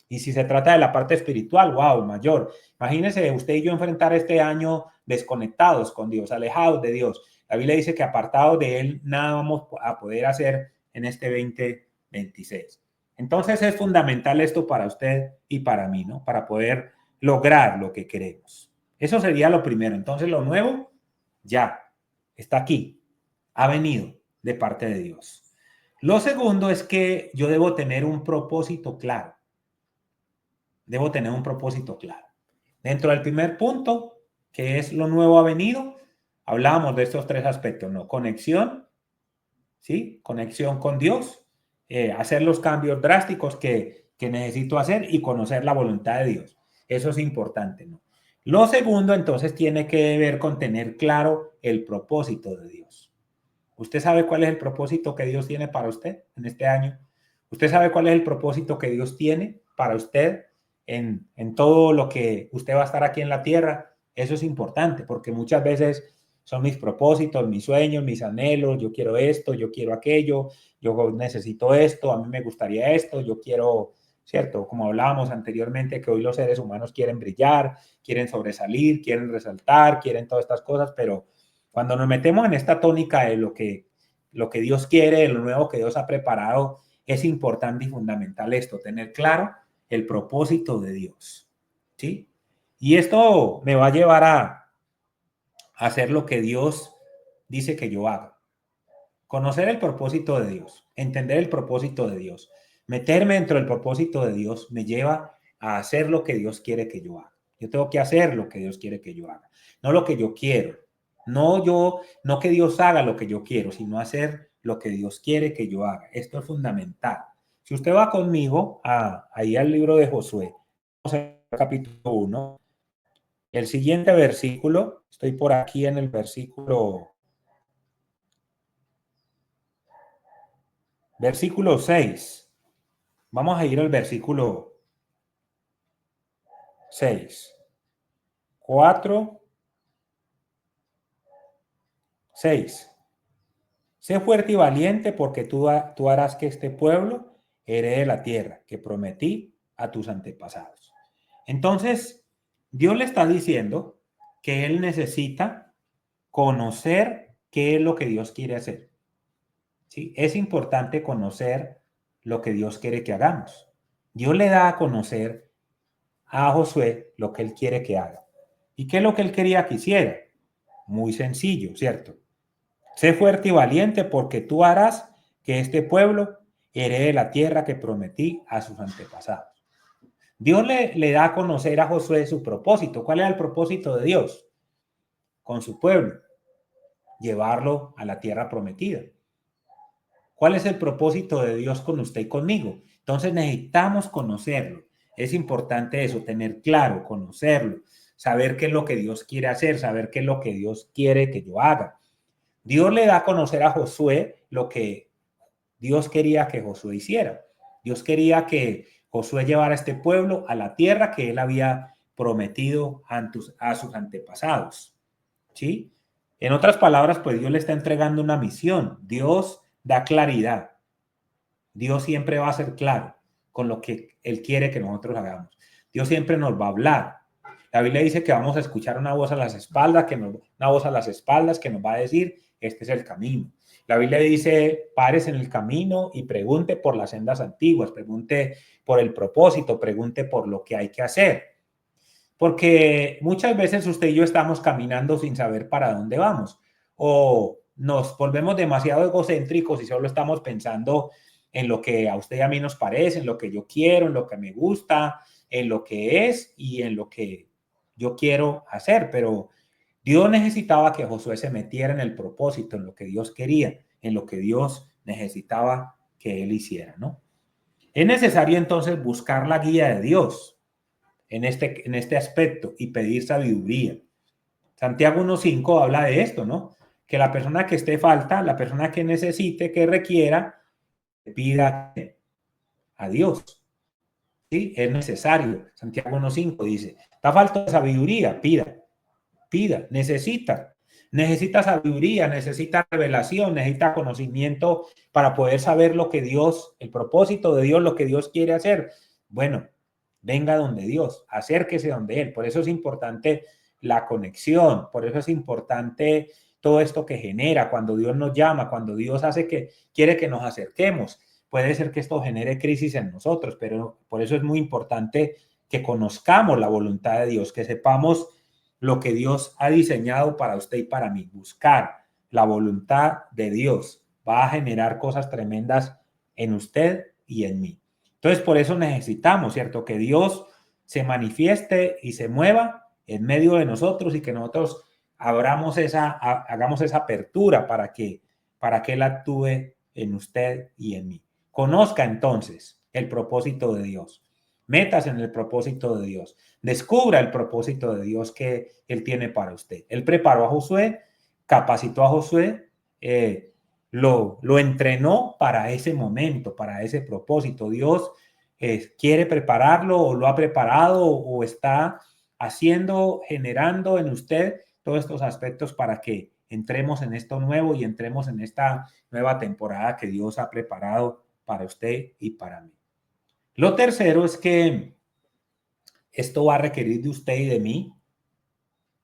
Y si se trata de la parte espiritual, wow, mayor. Imagínense usted y yo enfrentar este año desconectados con Dios, alejados de Dios. La Biblia dice que apartados de Él nada vamos a poder hacer en este 2026. Entonces es fundamental esto para usted y para mí, ¿no? Para poder lograr lo que queremos. Eso sería lo primero. Entonces lo nuevo ya está aquí, ha venido de parte de Dios. Lo segundo es que yo debo tener un propósito claro. Debo tener un propósito claro. Dentro del primer punto, que es lo nuevo ha venido, hablábamos de estos tres aspectos, ¿no? Conexión, ¿sí? Conexión con Dios, hacer los cambios drásticos que necesito hacer y conocer la voluntad de Dios. Eso es importante, ¿no? Lo segundo, entonces, tiene que ver con tener claro el propósito de Dios. ¿Usted sabe cuál es el propósito que Dios tiene para usted en este año? ¿Usted sabe cuál es el propósito que Dios tiene para usted en todo lo que usted va a estar aquí en la tierra? Eso es importante porque muchas veces son mis propósitos, mis sueños, mis anhelos, yo quiero esto, yo quiero aquello, yo necesito esto, a mí me gustaría esto, yo quiero, ¿cierto? Como hablábamos anteriormente, que hoy los seres humanos quieren brillar, quieren sobresalir, quieren resaltar, quieren todas estas cosas, pero cuando nos metemos en esta tónica de lo que Dios quiere, de lo nuevo que Dios ha preparado, es importante y fundamental esto, tener claro el propósito de Dios, ¿sí? Y esto me va a llevar a hacer lo que Dios dice que yo haga. Conocer el propósito de Dios, entender el propósito de Dios, meterme dentro del propósito de Dios me lleva a hacer lo que Dios quiere que yo haga. Yo tengo que hacer lo que Dios quiere que yo haga, no lo que yo quiero. No que Dios haga lo que yo quiero, sino hacer lo que Dios quiere que yo haga. Esto es fundamental. Si usted va conmigo ahí al libro de Josué, capítulo 1, el siguiente versículo, estoy por aquí en el versículo 6. Vamos a ir al versículo 6. 4, 6. Sé fuerte y valiente porque tú harás que este pueblo herede la tierra que prometí a tus antepasados. Entonces, Dios le está diciendo que él necesita conocer qué es lo que Dios quiere hacer. ¿Sí? Es importante conocer lo que Dios quiere que hagamos. Dios le da a conocer a Josué lo que él quiere que haga. ¿Y qué es lo que él quería que hiciera? Muy sencillo, ¿cierto? Sé fuerte y valiente porque tú harás que este pueblo herede la tierra que prometí a sus antepasados. Dios le da a conocer a Josué su propósito. ¿Cuál era el propósito de Dios con su pueblo? Llevarlo a la tierra prometida. ¿Cuál es el propósito de Dios con usted y conmigo? Entonces necesitamos conocerlo. Es importante eso, tener claro, conocerlo, saber qué es lo que Dios quiere hacer, saber qué es lo que Dios quiere que yo haga. Dios le da a conocer a Josué lo que Dios quería que Josué hiciera. Dios quería que Josué llevara a este pueblo a la tierra que él había prometido a sus antepasados. ¿Sí? En otras palabras, pues Dios le está entregando una misión. Dios da claridad. Dios siempre va a ser claro con lo que Él quiere que nosotros hagamos. Dios siempre nos va a hablar. La Biblia dice que vamos a escuchar una voz a las espaldas, que nos va a decir, este es el camino. La Biblia dice, pares en el camino y pregunte por las sendas antiguas, pregunte por el propósito, pregunte por lo que hay que hacer. Porque muchas veces usted y yo estamos caminando sin saber para dónde vamos. O nos volvemos demasiado egocéntricos y solo estamos pensando en lo que a usted y a mí nos parece, en lo que yo quiero, en lo que me gusta, en lo que es y en lo que yo quiero hacer. Pero Dios necesitaba que Josué se metiera en el propósito, en lo que Dios quería, en lo que Dios necesitaba que él hiciera, ¿no? Es necesario entonces buscar la guía de Dios en este aspecto y pedir sabiduría. Santiago 1:5 habla de esto, ¿no? Que la persona que esté falta, la persona que necesite, que requiera, pida a Dios. ¿Sí? Es necesario. Santiago 1:5 dice, está falta de sabiduría, pida, necesita sabiduría, necesita revelación, necesita conocimiento para poder saber lo que Dios, el propósito de Dios, lo que Dios quiere hacer. Bueno, venga donde Dios, acérquese donde Él. Por eso es importante la conexión, por eso es importante todo esto que genera cuando Dios nos llama, cuando Dios quiere que nos acerquemos. Puede ser que esto genere crisis en nosotros, pero por eso es muy importante que conozcamos la voluntad de Dios, que sepamos lo que Dios ha diseñado para usted y para mí. Buscar la voluntad de Dios va a generar cosas tremendas en usted y en mí. Entonces, por eso necesitamos, ¿cierto? Que Dios se manifieste y se mueva en medio de nosotros y que nosotros hagamos esa apertura para que Él actúe en usted y en mí. Conozca entonces el propósito de Dios. Métase en el propósito de Dios. Descubra el propósito de Dios que Él tiene para usted. Él preparó a Josué, capacitó a Josué, lo entrenó para ese momento, para ese propósito. Dios quiere prepararlo o lo ha preparado o está generando en usted todos estos aspectos para que entremos en esto nuevo y entremos en esta nueva temporada que Dios ha preparado para usted y para mí. Lo tercero es que esto va a requerir de usted y de mí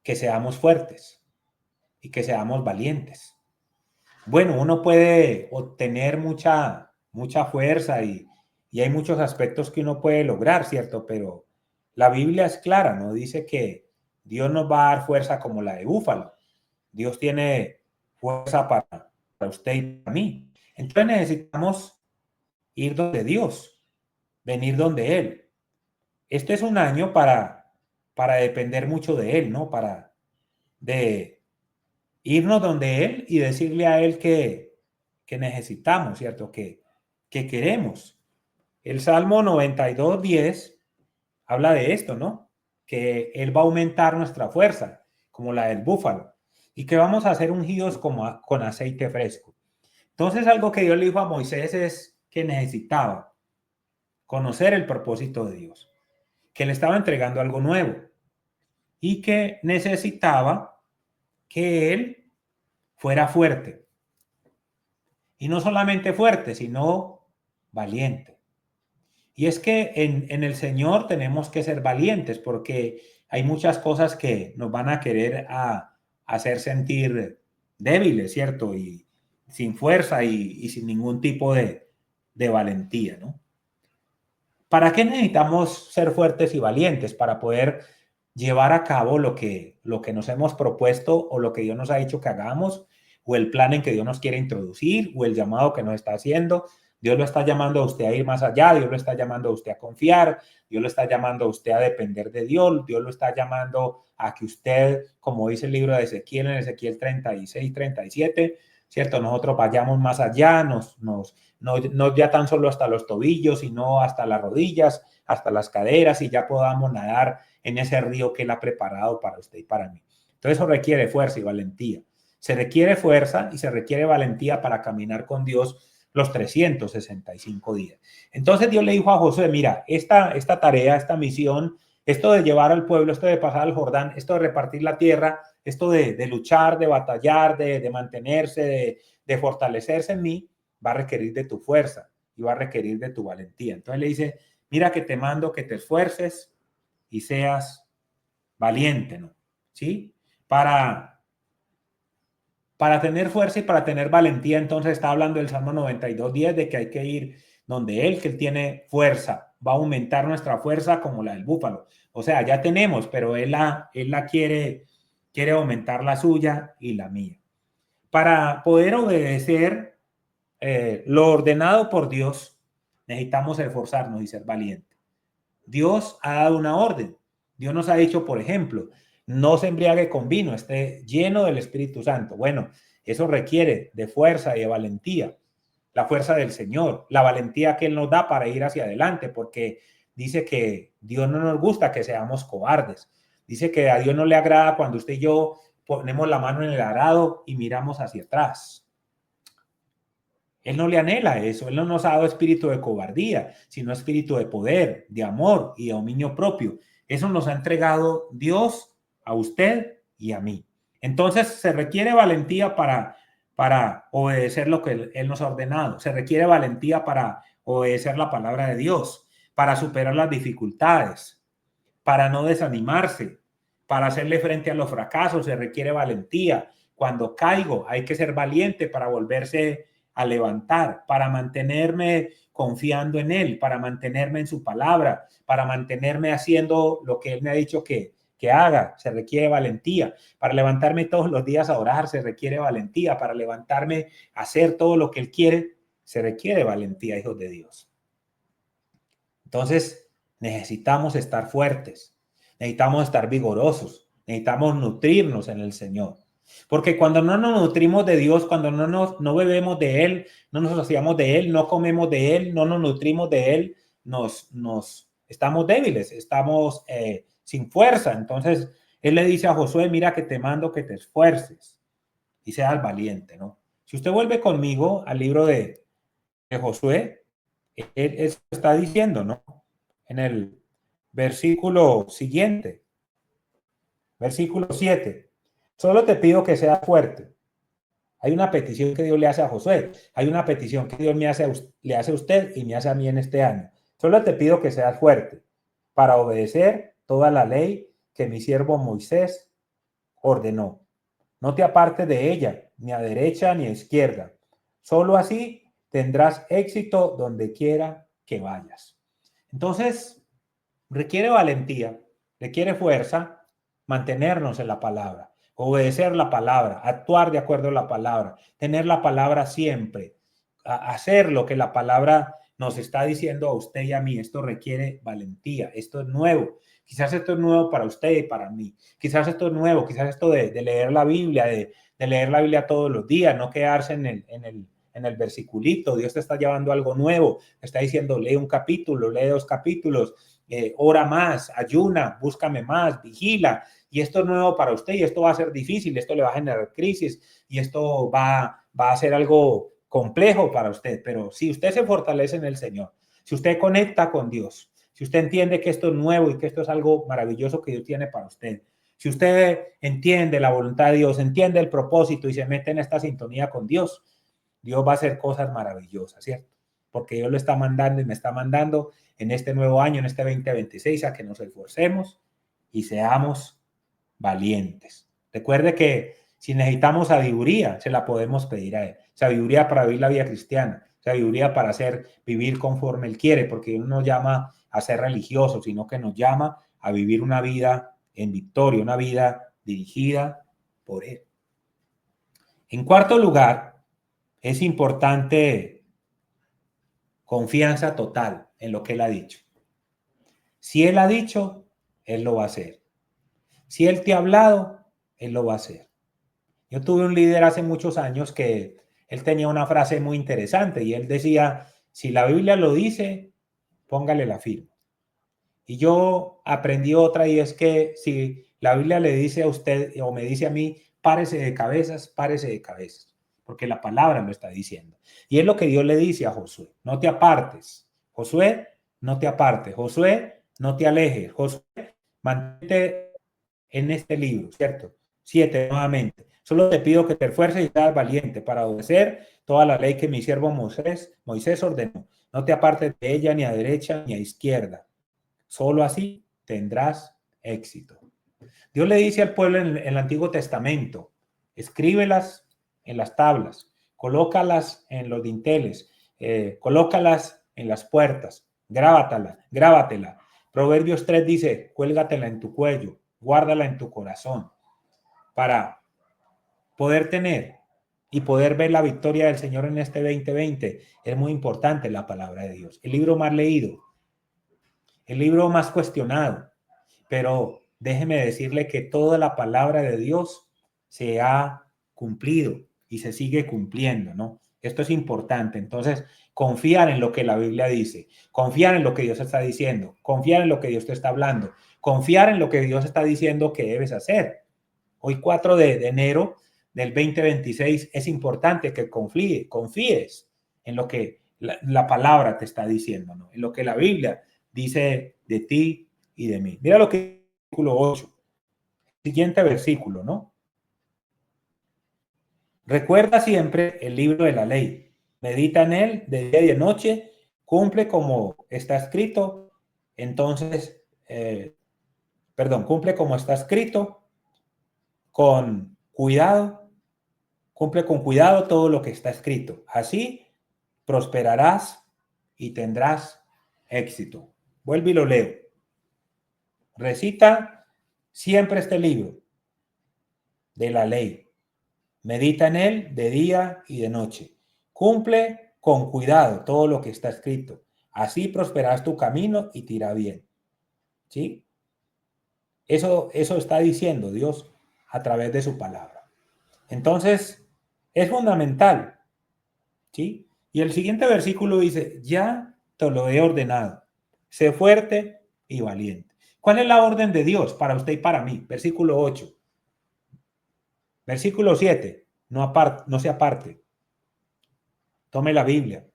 que seamos fuertes y que seamos valientes. Bueno, uno puede obtener mucha fuerza y hay muchos aspectos que uno puede lograr, ¿cierto? Pero la Biblia es clara, ¿no? Dice que Dios nos va a dar fuerza como la de búfalo. Dios tiene fuerza para usted y para mí. Entonces necesitamos ir donde Dios, venir donde Él. Este es un año para depender mucho de Él, ¿no? De irnos donde Él y decirle a Él que necesitamos, ¿cierto? Que queremos. El Salmo 92:10 habla de esto, ¿no? Que Él va a aumentar nuestra fuerza, como la del búfalo, y que vamos a ser ungidos con aceite fresco. Entonces, algo que Dios le dijo a Moisés es que necesitaba conocer el propósito de Dios, que le estaba entregando algo nuevo y que necesitaba que él fuera fuerte. Y no solamente fuerte, sino valiente. Y es que en el Señor tenemos que ser valientes porque hay muchas cosas que nos van a querer hacer sentir débiles, ¿cierto? Y sin fuerza y sin ningún tipo de valentía, ¿no? ¿Para qué necesitamos ser fuertes y valientes? Para poder llevar a cabo lo que nos hemos propuesto o lo que Dios nos ha dicho que hagamos, o el plan en que Dios nos quiere introducir, o el llamado que nos está haciendo. Dios lo está llamando a usted a ir más allá, Dios lo está llamando a usted a confiar, Dios lo está llamando a usted a depender de Dios, Dios lo está llamando a que usted, como dice el libro de Ezequiel, en Ezequiel 36:37, ¿cierto? Nosotros vayamos más allá, no ya tan solo hasta los tobillos, sino hasta las rodillas, hasta las caderas, y ya podamos nadar en ese río que Él ha preparado para usted y para mí. Entonces eso requiere fuerza y valentía. Se requiere fuerza y se requiere valentía para caminar con Dios los 365 días. Entonces Dios le dijo a Josué, mira, esta tarea, esta misión, esto de llevar al pueblo, esto de pasar al Jordán, esto de repartir la tierra, esto de luchar, de batallar, de mantenerse, de fortalecerse en mí, va a requerir de tu fuerza y va a requerir de tu valentía. Entonces le dice, mira que te mando que te esfuerces y seas valiente, ¿no? ¿Sí? Para tener fuerza y para tener valentía, entonces está hablando el Salmo 92:10 de que hay que ir donde Él, que Él tiene fuerza, va a aumentar nuestra fuerza como la del búfalo. O sea, ya tenemos, pero Él la quiere aumentar la suya y la mía. Para poder obedecer lo ordenado por Dios, necesitamos esforzarnos y ser valientes. Dios ha dado una orden. Dios nos ha dicho, por ejemplo, no se embriague con vino, esté lleno del Espíritu Santo. Bueno, eso requiere de fuerza y de valentía. La fuerza del Señor, la valentía que Él nos da para ir hacia adelante, porque dice que Dios no nos gusta que seamos cobardes. Dice que a Dios no le agrada cuando usted y yo ponemos la mano en el arado y miramos hacia atrás. Él no le anhela eso. Él no nos ha dado espíritu de cobardía, sino espíritu de poder, de amor y de dominio propio. Eso nos ha entregado Dios a usted y a mí. Entonces se requiere valentía para obedecer lo que Él nos ha ordenado. Se requiere valentía para obedecer la palabra de Dios, para superar las dificultades, para no desanimarse, para hacerle frente a los fracasos. Se requiere valentía. Cuando caigo, hay que ser valiente para volverse a levantar, para mantenerme confiando en Él, para mantenerme en su palabra, para mantenerme haciendo lo que Él me ha dicho que haga. Se requiere valentía. Para levantarme todos los días a orar, se requiere valentía. Para levantarme a hacer todo lo que Él quiere, se requiere valentía, hijos de Dios. Entonces, necesitamos estar fuertes, necesitamos estar vigorosos, necesitamos nutrirnos en el Señor. Porque cuando no nos nutrimos de Dios, cuando no bebemos de Él, no nos asociamos de Él, no comemos de Él, no nos nutrimos de Él, estamos débiles, estamos sin fuerza. Entonces, Él le dice a Josué, mira que te mando que te esfuerces y seas valiente, ¿no? Si usted vuelve conmigo al libro de Josué, él está diciendo, ¿no? En el versículo siguiente, versículo 7. Solo te pido que seas fuerte. Hay una petición que Dios le hace a Josué. Hay una petición que Dios le hace a usted y me hace a mí en este año. Solo te pido que seas fuerte para obedecer toda la ley que mi siervo Moisés ordenó. No te apartes de ella, ni a derecha ni a izquierda. Solo así tendrás éxito donde quiera que vayas. Entonces, requiere valentía, requiere fuerza, mantenernos en la palabra, obedecer la palabra, actuar de acuerdo a la palabra, tener la palabra siempre, hacer lo que la palabra nos está diciendo a usted y a mí. Esto requiere valentía, esto es nuevo. Quizás esto es nuevo para usted y para mí. Quizás esto es nuevo, quizás esto de leer la Biblia, de leer la Biblia todos los días, no quedarse en el versiculito. Dios te está llevando algo nuevo, te está diciendo, lee un capítulo, lee 2 capítulos, ora más, ayuna, búscame más, vigila. Y esto es nuevo para usted y esto va a ser difícil, esto le va a generar crisis y esto va a ser algo complejo para usted. Pero si usted se fortalece en el Señor, si usted conecta con Dios, si usted entiende que esto es nuevo y que esto es algo maravilloso que Dios tiene para usted, si usted entiende la voluntad de Dios, entiende el propósito y se mete en esta sintonía con Dios, Dios va a hacer cosas maravillosas, ¿cierto? Porque Dios lo está mandando y me está mandando en este nuevo año, en este 2026, a que nos esforcemos y seamos valientes. Recuerde que si necesitamos sabiduría, se la podemos pedir a Él. Sabiduría para vivir la vida cristiana, sabiduría para vivir conforme Él quiere, porque Dios no nos llama a ser religiosos, sino que nos llama a vivir una vida en victoria, una vida dirigida por Él. En cuarto lugar, es importante confianza total en lo que Él ha dicho. Si Él ha dicho, Él lo va a hacer. Si Él te ha hablado, Él lo va a hacer. Yo tuve un líder hace muchos años que él tenía una frase muy interesante y él decía, si la Biblia lo dice, póngale la firma. Y yo aprendí otra y es que si la Biblia le dice a usted o me dice a mí, párese de cabezas, porque la palabra lo está diciendo. Y es lo que Dios le dice a Josué, no te apartes. Josué, no te apartes. Josué, no te alejes. Josué, mantente en este libro, ¿cierto? 7, nuevamente. Solo te pido que te esfuerces y seas valiente para obedecer toda la ley que mi siervo Moisés ordenó. No te apartes de ella ni a derecha ni a izquierda. Solo así tendrás éxito. Dios le dice al pueblo en el Antiguo Testamento, escríbelas en las tablas, colócalas en los dinteles, colócalas en las puertas, grábatela. Proverbios 3 dice, cuélgatela en tu cuello, guárdala en tu corazón, para poder tener y poder ver la victoria del Señor en este 2020. Es muy importante la palabra de Dios. El libro más leído, el libro más cuestionado, pero déjeme decirle que toda la palabra de Dios se ha cumplido y se sigue cumpliendo, ¿no? Esto es importante. Entonces, confiar en lo que la Biblia dice, confiar en lo que Dios está diciendo, confiar en lo que Dios te está hablando, confiar en lo que Dios está diciendo que debes hacer. Hoy 4 de enero del 2026 es importante que confíes en lo que la palabra te está diciendo, ¿no? En lo que la Biblia dice de ti y de mí. Mira lo que dice el versículo 8. Siguiente versículo, ¿no? Recuerda siempre el libro de la ley. Medita en él de día y de noche. Cumple como está escrito. Entonces, cumple como está escrito con cuidado. Cumple con cuidado todo lo que está escrito. Así prosperarás y tendrás éxito. Vuelvo y lo leo. Recita siempre este libro de la ley. Medita en él de día y de noche. Cumple con cuidado todo lo que está escrito. Así prosperarás tu camino y te irá bien. ¿Sí? Eso está diciendo Dios a través de su palabra. Entonces, es fundamental. ¿Sí? Y el siguiente versículo dice, ya te lo he ordenado. Sé fuerte y valiente. ¿Cuál es la orden de Dios para usted y para mí? Versículo 8. Versículo 7. No se aparte. Tome la Biblia.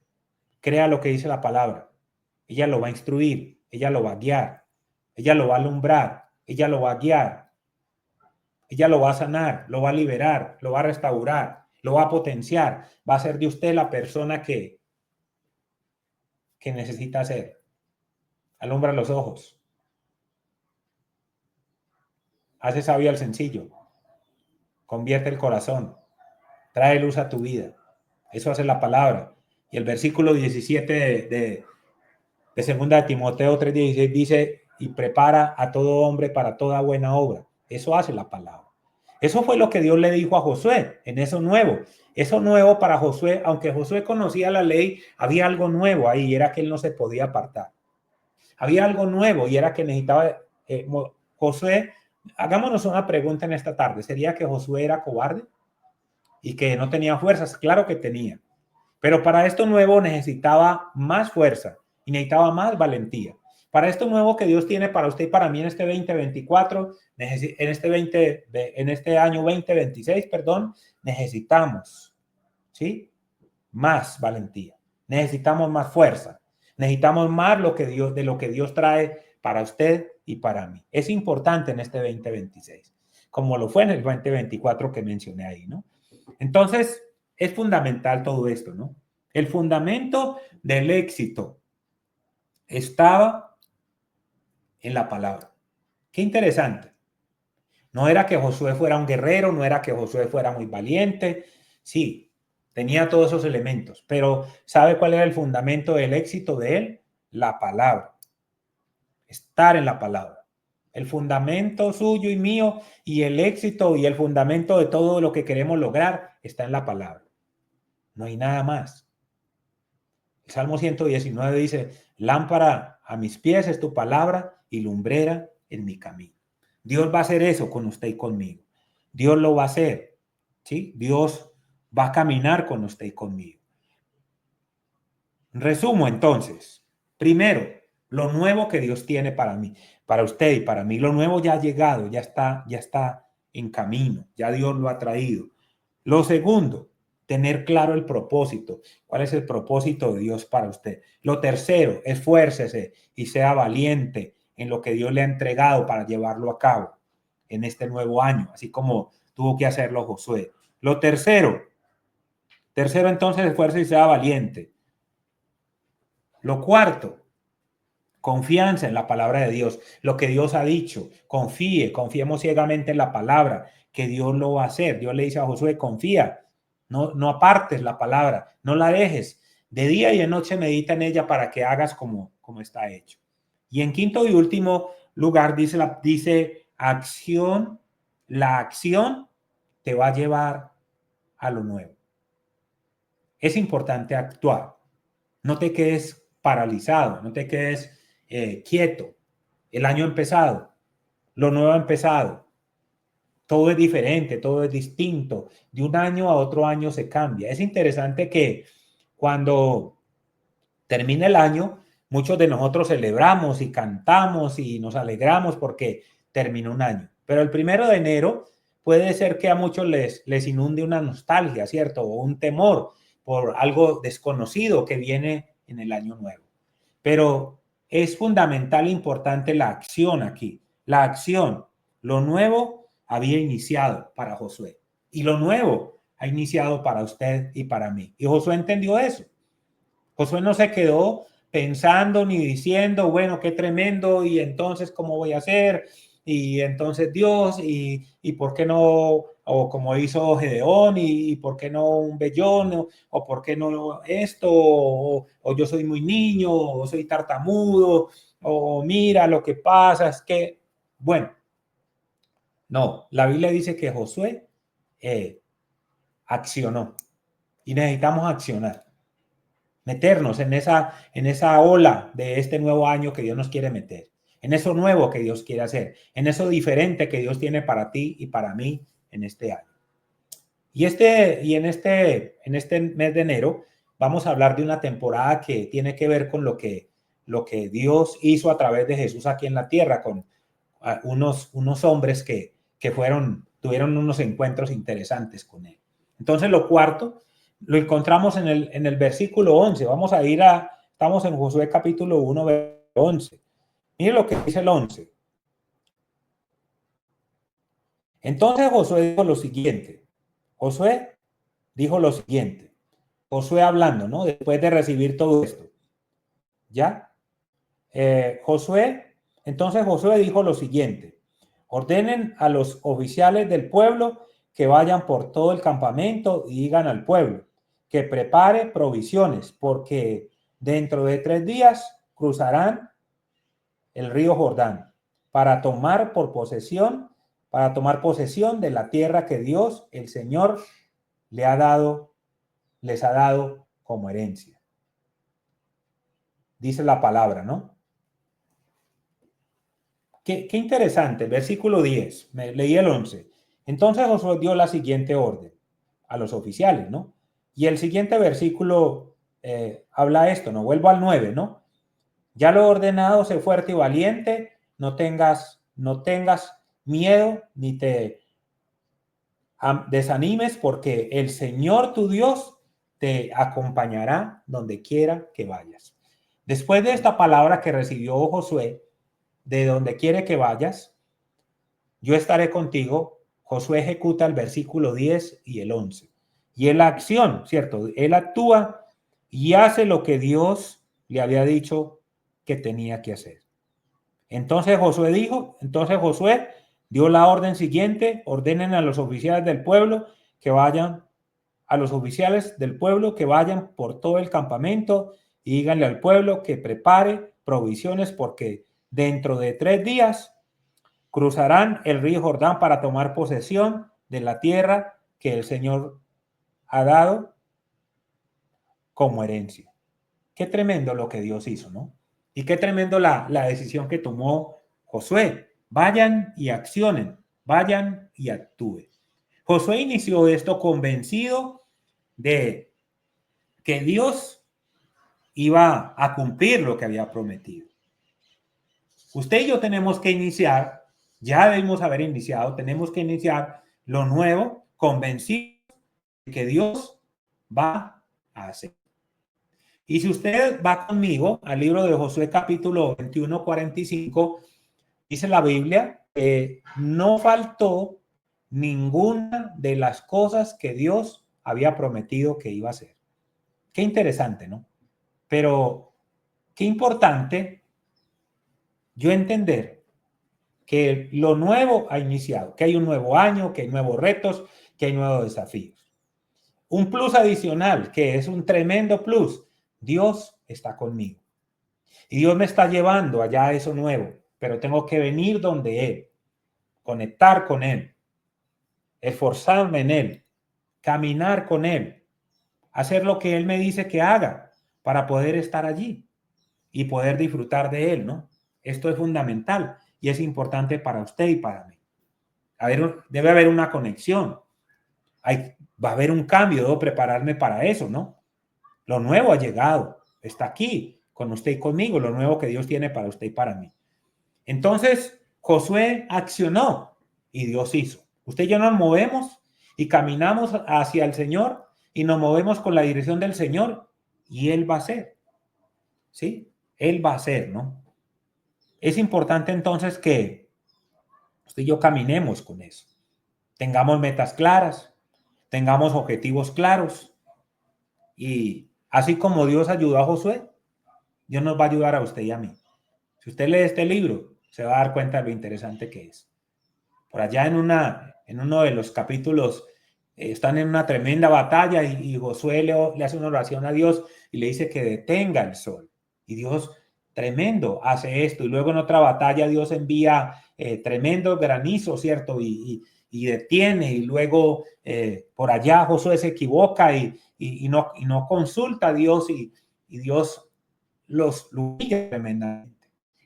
Crea lo que dice la palabra. Ella lo va a instruir. Ella lo va a guiar. Ella lo va a alumbrar. Ella lo va a guiar. Ella lo va a sanar, lo va a liberar, lo va a restaurar, lo va a potenciar. Va a ser de usted la persona que necesita ser. Alumbra los ojos. Hace sabio al sencillo. Convierte el corazón. Trae luz a tu vida. Eso hace la palabra. Y el versículo 17 de 2 de Timoteo 3:16 dice, y prepara a todo hombre para toda buena obra. Eso hace la palabra. Eso fue lo que Dios le dijo a Josué en eso nuevo. Eso nuevo para Josué, aunque Josué conocía la ley, había algo nuevo ahí y era que él no se podía apartar. Había algo nuevo y era que necesitaba Josué. Hagámonos una pregunta en esta tarde. ¿Sería que Josué era cobarde y que no tenía fuerzas? Claro que tenía. Pero para esto nuevo necesitaba más fuerza y necesitaba más valentía. Para esto nuevo que Dios tiene para usted y para mí en este 2024, en este año 2026, perdón, necesitamos, ¿sí? Más valentía. Necesitamos más fuerza. Necesitamos más de lo que Dios trae para usted y para mí. Es importante en este 2026, como lo fue en el 2024 que mencioné ahí, ¿no? Entonces, es fundamental todo esto, ¿no? El fundamento del éxito estaba en la palabra. Qué interesante. No era que Josué fuera un guerrero, no era que Josué fuera muy valiente. Sí, tenía todos esos elementos, pero ¿sabe cuál era el fundamento del éxito de él? La palabra. Estar en la palabra. El fundamento suyo y mío y el éxito y el fundamento de todo lo que queremos lograr está en la palabra. No hay nada más. El Salmo 119 dice, lámpara a mis pies es tu palabra y lumbrera en mi camino. Dios va a hacer eso con usted y conmigo. Dios lo va a hacer. ¿Sí? Dios va a caminar con usted y conmigo. Resumo entonces. Primero, lo nuevo que Dios tiene para mí, para usted y para mí. Lo nuevo ya ha llegado, ya está en camino. Ya Dios lo ha traído. Lo segundo, tener claro el propósito. ¿Cuál es el propósito de Dios para usted? Lo tercero, esfuércese y sea valiente en lo que Dios le ha entregado para llevarlo a cabo en este nuevo año, así como tuvo que hacerlo Josué. Lo tercero entonces, esfuércese y sea valiente. Lo cuarto, confianza en la palabra de Dios, lo que Dios ha dicho. Confiemos ciegamente en la palabra, que Dios lo va a hacer. Dios le dice a Josué, confía. No apartes la palabra, no la dejes. De día y de noche medita en ella para que hagas como está hecho. Y en quinto y último lugar dice acción. La acción te va a llevar a lo nuevo. Es importante actuar. No te quedes paralizado, no te quedes quieto. El año ha empezado, lo nuevo ha empezado. Todo es diferente, todo es distinto. De un año a otro año se cambia. Es interesante que cuando termina el año, muchos de nosotros celebramos y cantamos y nos alegramos porque terminó un año. Pero el 1 de enero puede ser que a muchos les inunde una nostalgia, ¿cierto? O un temor por algo desconocido que viene en el año nuevo. Pero es fundamental e importante la acción aquí. La acción, lo nuevo había iniciado para Josué y lo nuevo ha iniciado para usted y para mí. Y Josué entendió eso. Josué no se quedó pensando ni diciendo, bueno, qué tremendo y entonces cómo voy a hacer y entonces Dios y por qué no, o como hizo Gedeón y por qué no un vellón o por qué no esto o yo soy muy niño o soy tartamudo o mira lo que pasa es que, bueno, no, la Biblia dice que Josué accionó y necesitamos accionar, meternos en esa ola de este nuevo año que Dios nos quiere meter, en eso nuevo que Dios quiere hacer, en eso diferente que Dios tiene para ti y para mí en este año. Y en este mes de enero vamos a hablar de una temporada que tiene que ver con lo que Dios hizo a través de Jesús aquí en la tierra, con unos hombres que tuvieron unos encuentros interesantes con él. Entonces lo cuarto lo encontramos en el versículo 11. Estamos en Josué capítulo 1, versículo 11. Mire lo que dice el 11. Entonces Josué dijo lo siguiente. Josué dijo lo siguiente. Josué hablando, ¿no? Después de recibir todo esto. ¿Ya? Entonces Josué dijo lo siguiente. Ordenen a los oficiales del pueblo que vayan por todo el campamento y digan al pueblo que prepare provisiones, porque dentro de 3 días cruzarán el río Jordán para tomar posesión de la tierra que Dios, el Señor, les ha dado como herencia. Dice la palabra, ¿no? Qué interesante, versículo 10, me leí el 11. Entonces Josué dio la siguiente orden a los oficiales, ¿no? Y el siguiente versículo habla esto, ¿no? Vuelvo al 9, ¿no? Ya lo he ordenado, sé fuerte y valiente, no tengas miedo ni te desanimes, porque el Señor tu Dios te acompañará donde quiera que vayas. Después de esta palabra que recibió Josué, de donde quiere que vayas, yo estaré contigo. Josué ejecuta el versículo 10 y el 11. Y en la acción, ¿cierto? Él actúa y hace lo que Dios le había dicho que tenía que hacer. Entonces Josué dio la orden siguiente: ordenen a los oficiales del pueblo que vayan por todo el campamento y díganle al pueblo que prepare provisiones, porque dentro de 3 días cruzarán el río Jordán para tomar posesión de la tierra que el Señor ha dado como herencia. Qué tremendo lo que Dios hizo, ¿no? Y qué tremendo la decisión que tomó Josué. Vayan y accionen, vayan y actúen. Josué inició esto convencido de que Dios iba a cumplir lo que había prometido. Usted y yo tenemos que iniciar, ya debemos haber iniciado, tenemos que iniciar lo nuevo convencidos de que Dios va a hacer. Y si usted va conmigo al libro de Josué capítulo 21, 45, dice la Biblia que no faltó ninguna de las cosas que Dios había prometido que iba a hacer. Qué interesante, ¿no? Pero qué importante yo entender que lo nuevo ha iniciado, que hay un nuevo año, que hay nuevos retos, que hay nuevos desafíos. Un plus adicional, que es un tremendo plus: Dios está conmigo. Y Dios me está llevando allá a eso nuevo, pero tengo que venir donde Él, conectar con Él, esforzarme en Él, caminar con Él, hacer lo que Él me dice que haga para poder estar allí y poder disfrutar de Él, ¿no? Esto es fundamental y es importante para usted y para mí. Debe haber una conexión. Va a haber un cambio, debo prepararme para eso, ¿no? Lo nuevo ha llegado, está aquí, con usted y conmigo, lo nuevo que Dios tiene para usted y para mí. Entonces, Josué accionó y Dios hizo. Usted y yo nos movemos y caminamos hacia el Señor y nos movemos con la dirección del Señor y Él va a hacer. ¿Sí? Él va a hacer, ¿no? Es importante entonces que usted y yo caminemos con eso. Tengamos metas claras, tengamos objetivos claros, y así como Dios ayudó a Josué, Dios nos va a ayudar a usted y a mí. Si usted lee este libro, se va a dar cuenta de lo interesante que es. Por allá en uno de los capítulos están en una tremenda batalla y Josué le hace una oración a Dios y le dice que detenga el sol. Y Dios, tremendo, hace esto. Y luego en otra batalla Dios envía tremendo granizo, ¿cierto? Y detiene. Y luego por allá Josué se equivoca y no consulta a Dios y Dios lo humilla tremendamente.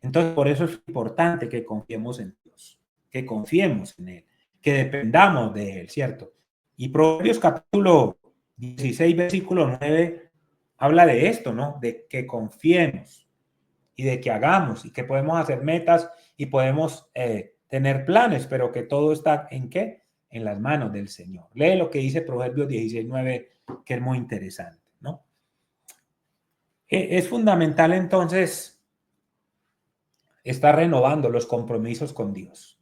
Entonces, por eso es importante que confiemos en Dios, que confiemos en Él, que dependamos de Él, ¿cierto? Y Proverbios capítulo 16, versículo 9, habla de esto, ¿no? De que confiemos y de que hagamos y que podemos hacer metas y podemos tener planes, pero que todo está ¿en qué? En las manos del Señor. Lee lo que dice Proverbios 16, 9, que es muy interesante, ¿no? Es fundamental entonces estar renovando los compromisos con Dios.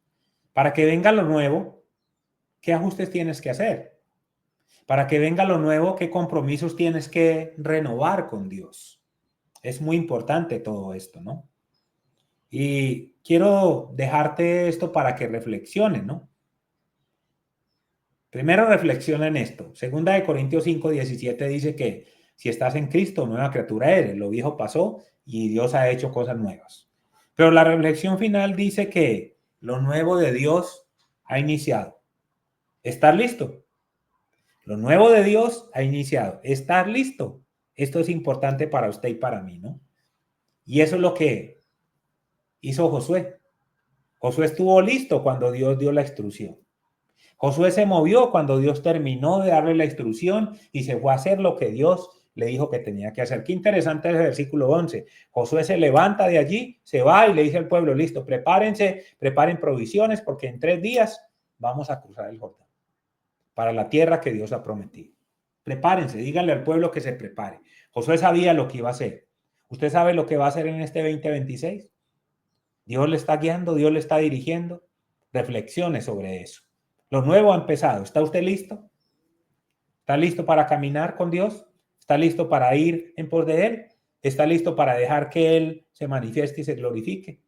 Para que venga lo nuevo, ¿qué ajustes tienes que hacer? Para que venga lo nuevo, ¿qué compromisos tienes que renovar con Dios? Es muy importante todo esto, ¿no? Y quiero dejarte esto para que reflexiones, ¿no? Primero reflexiona en esto. Segunda de Corintios 5:17 dice que si estás en Cristo, nueva criatura eres. Lo viejo pasó y Dios ha hecho cosas nuevas. Pero la reflexión final dice que lo nuevo de Dios ha iniciado. ¿Estás listo? Lo nuevo de Dios ha iniciado. ¿Estás listo? Esto es importante para usted y para mí, ¿no? Y eso es lo que hizo Josué. Josué estuvo listo cuando Dios dio la instrucción. Josué se movió cuando Dios terminó de darle la instrucción y se fue a hacer lo que Dios le dijo que tenía que hacer. Qué interesante es el versículo 11. Josué se levanta de allí, se va y le dice al pueblo, listo, prepárense, preparen provisiones porque en 3 días vamos a cruzar el Jordán para la tierra que Dios ha prometido. Prepárense, díganle al pueblo que se prepare. Josué sabía lo que iba a hacer. ¿Usted sabe lo que va a hacer en este 2026? Dios le está guiando, Dios le está dirigiendo. Reflexione sobre eso. Lo nuevo ha empezado. ¿Está usted listo? ¿Está listo para caminar con Dios? ¿Está listo para ir en pos de Él? ¿Está listo para dejar que Él se manifieste y se glorifique?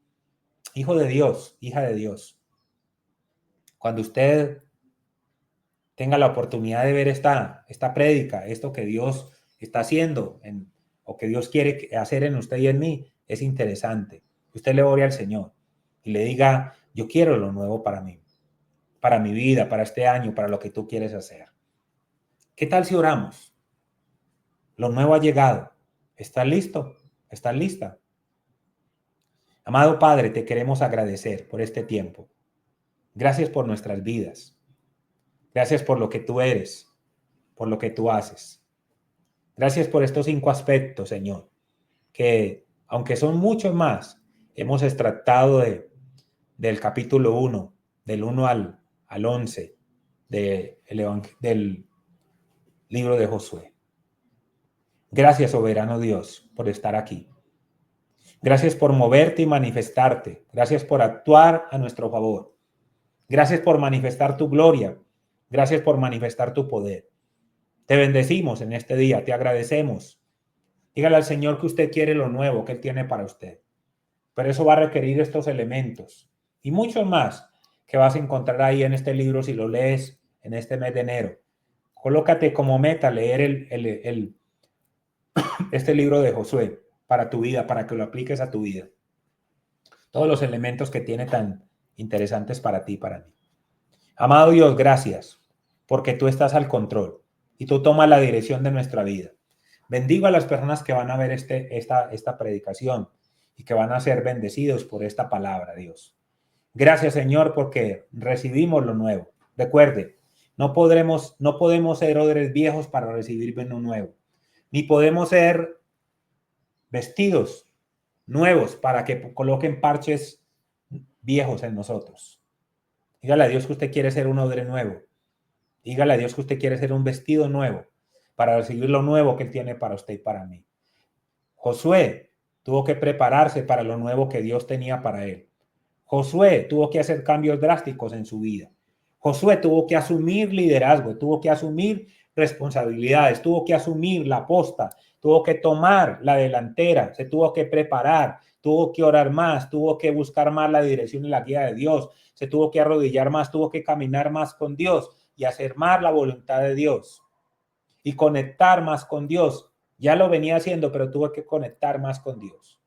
Hijo de Dios, hija de Dios. Cuando usted tenga la oportunidad de ver esta prédica, esto que Dios está haciendo o que Dios quiere hacer en usted y en mí, es interesante. Usted le ore al Señor y le diga, yo quiero lo nuevo para mí, para mi vida, para este año, para lo que tú quieres hacer. ¿Qué tal si oramos? Lo nuevo ha llegado. ¿Estás listo? ¿Estás lista? Amado Padre, te queremos agradecer por este tiempo. Gracias por nuestras vidas. Gracias por lo que tú eres, por lo que tú haces. Gracias por estos 5 aspectos, Señor, que aunque son muchos más, hemos extractado del capítulo 1, del 1 al 11 del libro de Josué. Gracias, soberano Dios, por estar aquí. Gracias por moverte y manifestarte. Gracias por actuar a nuestro favor. Gracias por manifestar tu gloria. Gracias por manifestar tu poder. Te bendecimos en este día, te agradecemos. Dígale al Señor que usted quiere lo nuevo que Él tiene para usted. Pero eso va a requerir estos elementos y muchos más que vas a encontrar ahí en este libro si lo lees en este mes de enero. Colócate como meta leer este libro de Josué para tu vida, para que lo apliques a tu vida. Todos los elementos que tiene tan interesantes para ti y para mí. Amado Dios, gracias porque tú estás al control y tú tomas la dirección de nuestra vida. Bendigo a las personas que van a ver esta predicación y que van a ser bendecidos por esta palabra, Dios. Gracias, Señor, porque recibimos lo nuevo. Recuerde, no podemos ser odres viejos para recibir lo nuevo, ni podemos ser vestidos nuevos para que coloquen parches viejos en nosotros. Dígale a Dios que usted quiere ser un odre nuevo. Dígale a Dios que usted quiere ser un vestido nuevo para recibir lo nuevo que Él tiene para usted y para mí. Josué tuvo que prepararse para lo nuevo que Dios tenía para él. Josué tuvo que hacer cambios drásticos en su vida. Josué tuvo que asumir liderazgo, tuvo que asumir responsabilidades, tuvo que asumir la posta, tuvo que tomar la delantera, se tuvo que preparar, tuvo que orar más, tuvo que buscar más la dirección y la guía de Dios, se tuvo que arrodillar más, tuvo que caminar más con Dios y hacer más la voluntad de Dios y conectar más con Dios. Ya lo venía haciendo, pero tuvo que conectar más con Dios.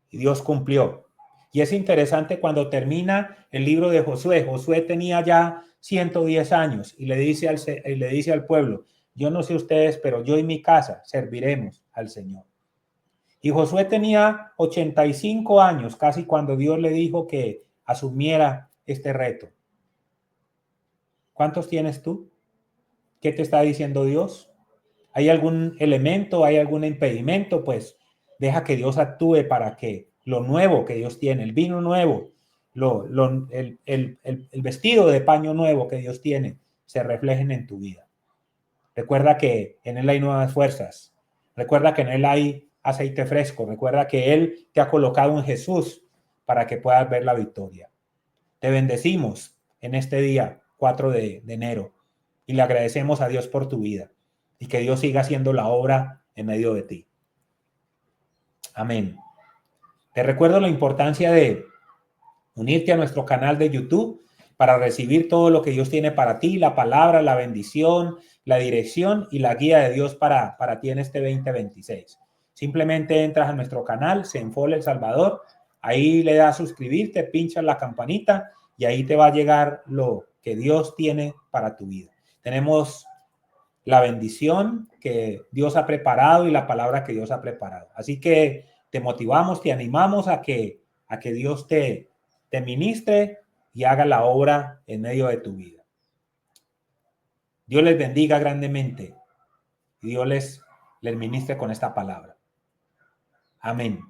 Y Dios cumplió. Y es interesante cuando termina el libro de Josué. Josué tenía ya 110 años y le dice al pueblo, yo no sé ustedes, pero yo y mi casa serviremos al Señor. Y Josué tenía 85 años, casi cuando Dios le dijo que asumiera este reto. ¿Cuántos tienes tú? ¿Qué te está diciendo Dios? ¿Hay algún elemento, hay algún impedimento? Pues deja que Dios actúe para que lo nuevo que Dios tiene, el vino nuevo, el vestido de paño nuevo que Dios tiene, se reflejen en tu vida. Recuerda que en Él hay nuevas fuerzas. Recuerda que en Él hay aceite fresco. Recuerda que Él te ha colocado en Jesús para que puedas ver la victoria. Te bendecimos en este día, 4 de enero. Y le agradecemos a Dios por tu vida. Y que Dios siga haciendo la obra en medio de ti. Amén. Te recuerdo la importancia de unirte a nuestro canal de YouTube para recibir todo lo que Dios tiene para ti, la palabra, la bendición, la dirección y la guía de Dios para ti en este 2026. Simplemente entras a nuestro canal, Senfol El Salvador, ahí le das a suscribirte, pinchas la campanita y ahí te va a llegar lo que Dios tiene para tu vida. Tenemos la bendición que Dios ha preparado y la palabra que Dios ha preparado. Así que te motivamos, te animamos a que Dios te ministre y haga la obra en medio de tu vida. Dios les bendiga grandemente y Dios les ministre con esta palabra. Amén.